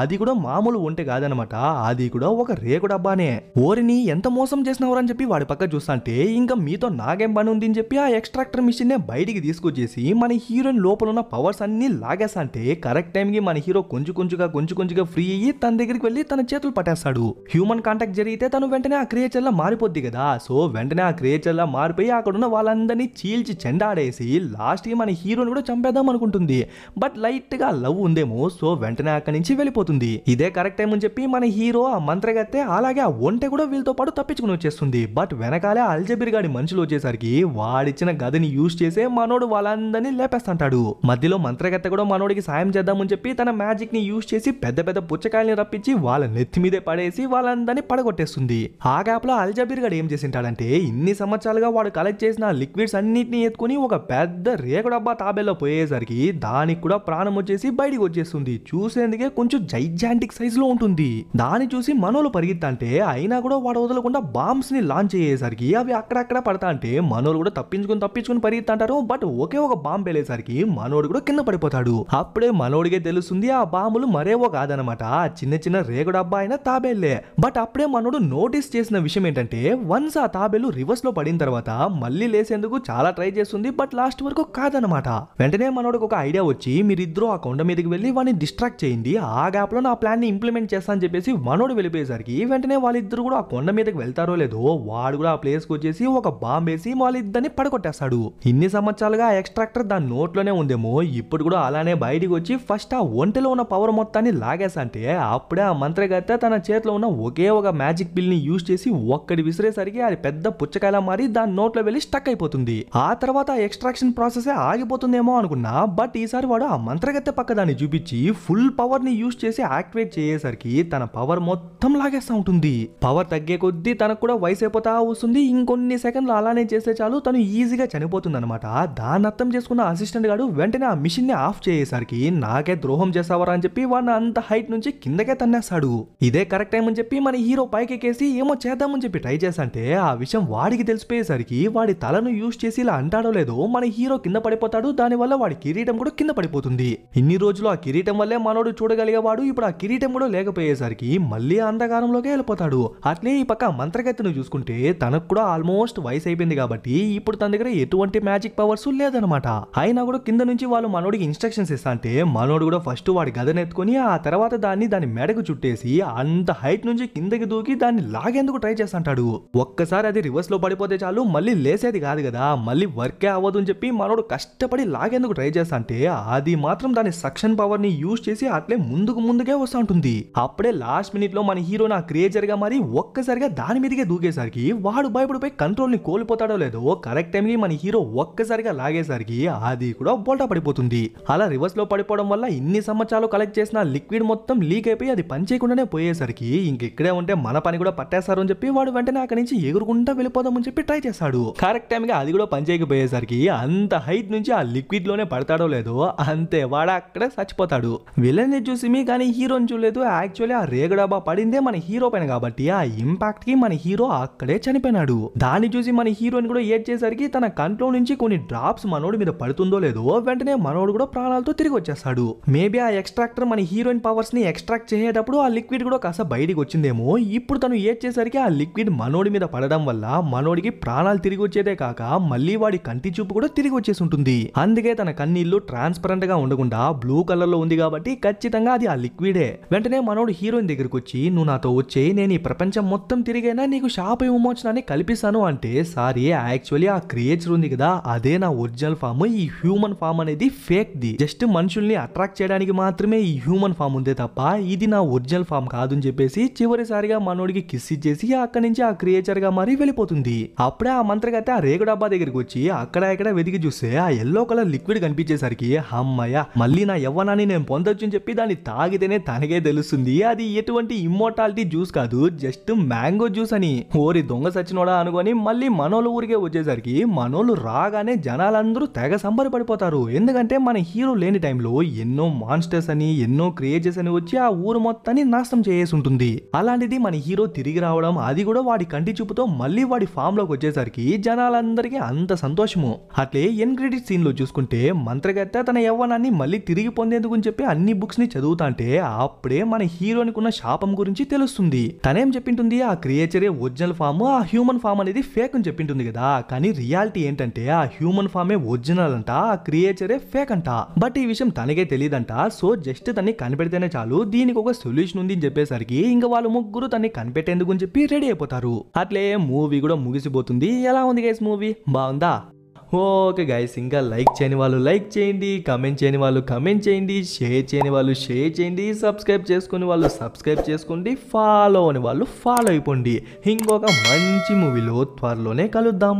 అది కూడా మామూలు ఒంటె కాదనమాట, అది కూడా ఒక రేగు డబ్బానే. ఓరిని ఎంత మోసం చేసినవరని చెప్పి వాడి పక్క చూస్తాంటే ఇంకా మీతో నాకేం పని ఉంది అని చెప్పి ఆ ఎక్స్ట్రాక్టర్ మిషన్ నే బయటికి తీసుకొచ్చేసి మన హీరోయిన్ లోపల ఉన్న పవర్స్ అన్ని లాగేసంటే కరెక్ట్ టైం కి మన హీరో కొంచెం కొంచెంగా ఫ్రీ అయ్యి తన దగ్గరికి వెళ్ళి తన చేతులు పట్టేస్తాడు. హ్యూమన్ కాంటాక్ట్ జరిగితే తను వెంటనే ఆ క్రియేచర్ లా మారిపోద్ది కదా, సో వెంటనే ఆ క్రియేచర్ లా మారిపోయి అక్కడ ఉన్న వాళ్ళందరినీ చీల్చి చెండాడేసి లాస్ట్ కి మన హీరోని కూడా చంపేద్దాం అనుకుంటుంది. బట్ లైట్ గా లవ్ ఉందేమో, సో వెంటనే అక్కడి నుంచి వెళ్ళిపోతుంది. ఇదే కరెక్ట్ టైం అని చెప్పి మన హీరో ఆ మంత్రగత్తె అలాగే ఆ ఒంటె కూడా వీళ్ళతో పాటు తప్పించుకుని వచ్చేస్తుంది. బట్ వెనకాలే అల్జబీర్ గాడి మనుషులు వచ్చేసరికి వాడిచ్చిన గదిని యూజ్ చేసే మనోడు వాళ్ళందరినీ లేపేస్తుంటాడు. మధ్యలో మంత్రగత్తె కూడా మనోడికి సాయం చేద్దామని చెప్పి తన మ్యాజిక్ ని యూజ్ చేసి పెద్ద పెద్ద పుచ్చకాయల్ని రప్పించి వాళ్ళ నెత్తి మీదే పడేసి వాళ్ళందరినీ పడగొట్టేస్తుంది. ఆ గ్యాప్ లో అల్జబీర్ గాడు ఏం చేసింటాడంటే ఇన్ని సంవత్సరాలుగా వాడు కలెక్ట్ చేసిన లిక్విడ్స్ అన్నిటిని ఎత్తుకుని ఒక పెద్ద రేకు డబ్బా తాబేల్లో పోయేసరికి దానికి కూడా ప్రాణం వచ్చేసి బయటికి వచ్చేస్తుంది. చూసేందుకే కొంచెం జైజాంటిక్ సైజ్ లో ఉంటుంది. దాన్ని చూసి మనోళ్ళు పరిగెత్తంటే అయినా కూడా వాడు వదలకుండా బాంబ్స్ ని లాంచ్ చేసేసరికి అవి అక్కడక్కడ పడతా అంటే మనోడు కూడా తప్పించుకుని పరిగెత్తంటారు. బట్ ఒకే ఒక బాంబు వెళ్ళేసరికి మనోడు కూడా కింద పడిపోతాడు. అప్పుడే మనోడికే తెలుస్తుంది ఆ బాంబులు మరేవో కాదనమాట, చిన్న చిన్న రేగు డబ్బా అయిన తాబేళ్లే. బట్ అప్పుడే మనోడు నోటీస్ చేసిన విషయం ఏంటంటే వన్స్ ఆ తాబేలు రివర్స్ లో పడిన తర్వాత మళ్ళీ లేసేందుకు చాలా ట్రై చేస్తుంది, బట్ లాస్ట్ వరకు కాదనమాట. వెంటనే మనోడికి ఒక ఐడియా వచ్చి మీరిద్దరూ ఆ కొండ మీదకి వెళ్ళి వాడిని డిస్ట్రాక్ట్ చేయండి, ఆ గ్యాప్ లో నా ప్లాన్ ని ఇంప్లిమెంట్ చేస్తా అని చెప్పేసి మనోడు వెళ్ళిపోయేసరికి వెంటనే వాళ్ళిద్దరు కూడా ఆ కొండ మీదకి వెళ్తారో లేదో వాడు కూడా ఆ ప్లేస్ కి వచ్చేసి ఒక బాంబ్ వేసి వాళ్ళిద్దరిని పడగొట్టేస్తాడు. ఇన్ని సంవత్సరాలుగా ఆ ఎక్స్ట్రాక్టర్ దాని నోట్లోనే ఉందేమో, ఇప్పుడు కూడా అలానే బయటికి వచ్చి ఫస్ట్ ఆ ఒంటెలో ఉన్న పవర్ మొత్తాన్ని లాగేసంటే అప్పుడే ఆ మంత్రగత్తె తన చేతిలో ఉన్న ఒకే ఒక మ్యాజిక్ పిల్ ని యూజ్ చేసి ఒక్కడి విసిరేసరికి అది పెద్ద పుచ్చకాయలా మారి దాని నోట్లో వెళ్ళి స్టక్ అయిపోతుంది. ఆ తర్వాత ఆ ఎక్స్ట్రాక్షన్ ప్రాసెస్ ఆగిపోతుందేమో అనుకున్నా, బట్ ఈసారి వాడు ఆ మంత్రగత్తె పక్క దాన్ని చూపించి ఫుల్ పవర్ ని యూజ్ చేసి యాక్టివేట్ చేసేసరికి తన పవర్ మొత్తం లాగేస్తా ఉంటుంది. పవర్ తగ్గే కొద్దీ తనకు కూడా వయసు అయిపోతా వస్తుంది. ఇంకొన్ని సెకండ్లు అలానే చేస్తే చాలు తను ఈజీగా చనిపోతుంది అనమాట. దాన్ని అర్థం చేసుకున్న అసిస్టెంట్ గాడు వెంటనే ఆ మిషన్ ని ఆఫ్ చేసేసరికి నాకే ద్రోహం చేసావరా అని చెప్పి వాడిని అంత హైట్ నుంచి కిందకే తన్నేస్తాడు. ఇదే కరెక్ట్ టైం అని చెప్పి మన హీరో పైకి ఎక్కేసి ఏమో చేద్దామని చెప్పి ట్రై చేసంటే ఆ విషయం వాడికి తెలిసిపోయేసరికి వాడి తలను యూజ్ చేసి ఇలా అంటాడో లేదో మన హీరో కింద పడిపోతాడు. దాని వల్ల వాడి కిరీటం కూడా కింద పడిపోతుంది. ఇన్ని రోజులు ఆ కిరీటం వల్లే మనోడు చూడగలిగేవాడు, ఇప్పుడు ఆ కిరీటం కూడా లేకపోయేసరికి మళ్ళీ అంధకారంలోకి వెళ్ళిపోతాడు. అట్లే ఈ పక్క మంత్రగత్తెను చూసుకుంటే తనకు కూడా ఆల్మోస్ట్ ఆల్మోస్ట్ వయసు అయిపోయింది కాబట్టి ఇప్పుడు తన దగ్గర ఎటువంటి మ్యాజిక్ పవర్స్ లేదనమాట. అయినా కూడా కింద నుంచి వాళ్ళు మనోడికి ఇన్స్ట్రక్షన్స్ ఇస్తా అంటే మనోడు కూడా ఫస్ట్ వాడి గదను ఎత్తుకొని ఆ తర్వాత దాని మెడకు చుట్టేసి అంత హైట్ నుంచి కిందకి దూకి దాన్ని లాగేందుకు ట్రై చేస్తాంటాడు. ఒక్కసారి అది రివర్స్ లో పడిపోతే చాలు మళ్ళీ లేసేది కాదు కదా, మళ్ళీ వర్కే అవ్వదు అని చెప్పి మనోడు కష్టపడి లాగేందుకు ట్రై చేస్తా అంటే అది మాత్రం దాని సక్షన్ పవర్ ని యూజ్ చేసి అట్లే ముందుకే వస్తూ ఉంటుంది. అప్పుడే లాస్ట్ మినిట్ లో మన హీరో నా క్రియేచర్ గా మరి ఒక్కసారిగా దాని మీదకే దూకేసరికి వాడు భయపడిపోయి కంట్రోల్ ని కోల్పోతాడో లేదో కరెక్ట్ టైం కి మన హీరో ఒక్కసారిగా లాగేసరికి అది కూడా బోల్టా పడిపోతుంది. అలా రివర్స్ లో పడిపోవడం వల్ల ఇన్ని సంవత్సరాలు కలెక్ట్ చేసిన లిక్విడ్ మొత్తం లీక్ అయిపోయి అది పనిచేయకుండానే పోయేసరికి ఇంకెక్కడే ఉంటే మన పని కూడా పట్టేస్తారు అని చెప్పి వాడు వెంటనే అక్కడి నుంచి ఎగురుకుంటా వెళ్ళిపోదామని చెప్పి ట్రై చేస్తాడు. కరెక్ట్ టైం గా అది కూడా పనిచేయకపోయేసరికి అంత హైట్ నుంచి ఆ లిక్విడ్ లోనే పడతాడో లేదో అంతే వాడు అక్కడే చచ్చిపోతాడు. విలన్ చూసి మీ కానీ హీరోని చూడలేదు. యాక్చువల్లీ ఆ రేగడాబా పడిందే మన హీరో పైన కాబట్టి ఆ ఇంపాక్ట్ కి మన హీరో అక్కడే చనిపోయినాడు. దాన్ని చూసి మన హీరోని కూడా ఏడ్ చేసరికి తన కంట్లో నుంచి కొన్ని డ్రాప్స్ మనోడి మీద పడుతుందో లేదో వెంటనే మనోడు కూడా ప్రాణాలతో తిరిగి వచ్చేస్తాడు. మేబీ ఆ ఎక్స్ట్రాక్టర్ మన హీరోయిన్ పవర్స్ ని ఎక్స్ట్రాక్ట్ చేసేటప్పుడు ఆ లిక్విడ్ కూడా కాస్త బయటికి వచ్చిందేమో. ఇప్పుడు తను ఏడ్ చేసరికి ఆ లిక్విడ్ మనోడి మీద పడడం వల్ల మనోడికి ప్రాణాలు తిరిగి వచ్చేదే కాక మళ్ళీ వాడి కంటి చూపు కూడా తిరిగి వచ్చేసి ఉంటుంది. అందుకే తన కన్నీళ్లు ట్రాన్స్పరెంట్ గా ఉండకుండా బ్లూ కలర్ లో ఉంది కాబట్టి ఖచ్చితంగా అది ఆ లిక్విడే. వెంటనే మనోడు హీరోయిన్ దగ్గరకు వచ్చి నువ్వు నాతో వచ్చే నేను ఈ ప్రపంచం మొత్తం తిరిగైనా నీకు శాప విమోచనాన్ని కల్పిస్తాను అంటే సారీ యాక్చువల్లీ ఆ క్రియేచర్ ఉంది కదా అదే నా ఒరిజినల్ ఫామ్. ఈ హ్యూమన్ ఫామ్ అనేది ఫేక్ ది, జస్ట్ మనుషుల్ని అట్రాక్ట్ చేయడానికి మాత్రమే ఈ హ్యూమన్ ఫామ్ ఉందే తప్ప ఇది నా ఒరిజినల్ ఫామ్ కాదు అని చెప్పేసి చివరిసారిగా మనోడికి కిస్ ఇచ్చేసి అక్కడి నుంచి ఆ క్రియేచర్ గా మారి వెళ్ళిపోతుంది. అప్పుడే ఆ మంత్రగత్తె ఆ రేగు డబ్బా దగ్గరికి వచ్చి అక్కడ ఇక్కడ వెతికి చూస్తే ఆ ఎల్లో కలర్ లిక్విడ్ కనిపించేసరికి అమ్మయ్య మళ్ళీ నా యవ్వనాన్ని నేను పొందొచ్చు అని చెప్పి దాన్ని తాగితేనే తనకే తెలుస్తుంది అది ఎటువంటి ఇమ్మోర్టాలిటీ జ్యూస్ కాదు, జస్ట్ మ్యాంగో జ్యూస్ అని. ఓరి దొంగ సచ్చినోడా అనుకొని మళ్ళీ మనోళ్ళు ఊరికే వచ్చేసరికి మనోళ్ళు రాగానే జనాలందరూ తెగ సంబరపడిపోతారు. ఎందుకంటే మన హీరో లేని టైంలో ఎన్నో మాన్స్టర్స్ అని ఎన్నో క్రియేచర్స్ అని వచ్చి ఆ ఊరు మొత్తాన్ని నాశనం చేసేసి ఉంటుంది. అలాంటిది మన హీరో తిరిగి రావడం అది కూడా వాడి కంటి చూపుతో మళ్ళీ వాడి ఫామ్ లోకి వచ్చేసరికి జనాలందరికీ అంత సంతోషము. అట్లే ఎన్ క్రెడిట్ సీన్ లో చూసుకుంటే మంత్రగత్తె తన యవ్వనాన్ని మళ్ళీ తిరిగి పొందేందుకు అని చెప్పి అన్ని బుక్స్ ని చదువుతాంటే అప్పుడే మన హీరోనికి ఉన్న శాపం గురించి తెలుస్తుంది. తనేం చెప్పింటుంది ఆ క్రియేచరే ఒరిజినల్ ఫామ్ ఆ హ్యూమన్ ఫామ్ అనేది ఫేక్ అని చెప్పింటుంది కదా, కానీ రియాలిటీ ఏంటంటే ఆ హ్యూమన్ ఫామే ఒరిజినల్ అంట ఆ క్రియేచరే ఫేక్ అంట. బట్ ఈ విషయం తనకే తెలియదంట. సో జస్ట్ తన్ని కనిపెడితేనే చాలు దీనికి ఒక సొల్యూషన్ ఉంది అని చెప్పేసరికి ఇంకా వాళ్ళు ముగ్గురు తన్ని కనిపెట్టేందుకు అని చెప్పి రెడీ అయిపోతారు. అట్లే మూవీ కూడా ముగిసిపోతుంది. ఎలా ఉంది గైస్ మూవీ, బాగుందా? ఓకే గైస్, ఇంకా లైక్ చేయని వాళ్ళు లైక్ చేయండి, కమెంట్ చేయని వాళ్ళు కమెంట్ చేయండి, షేర్ చేయని వాళ్ళు షేర్ చేయండి, సబ్స్క్రైబ్ చేసుకుని వాళ్ళు సబ్స్క్రైబ్ చేసుకోండి, ఫాలో అని వాళ్ళు ఫాలో అయిపోండి. ఇంకొక మంచి మూవీలో త్వరలోనే కలుద్దాం.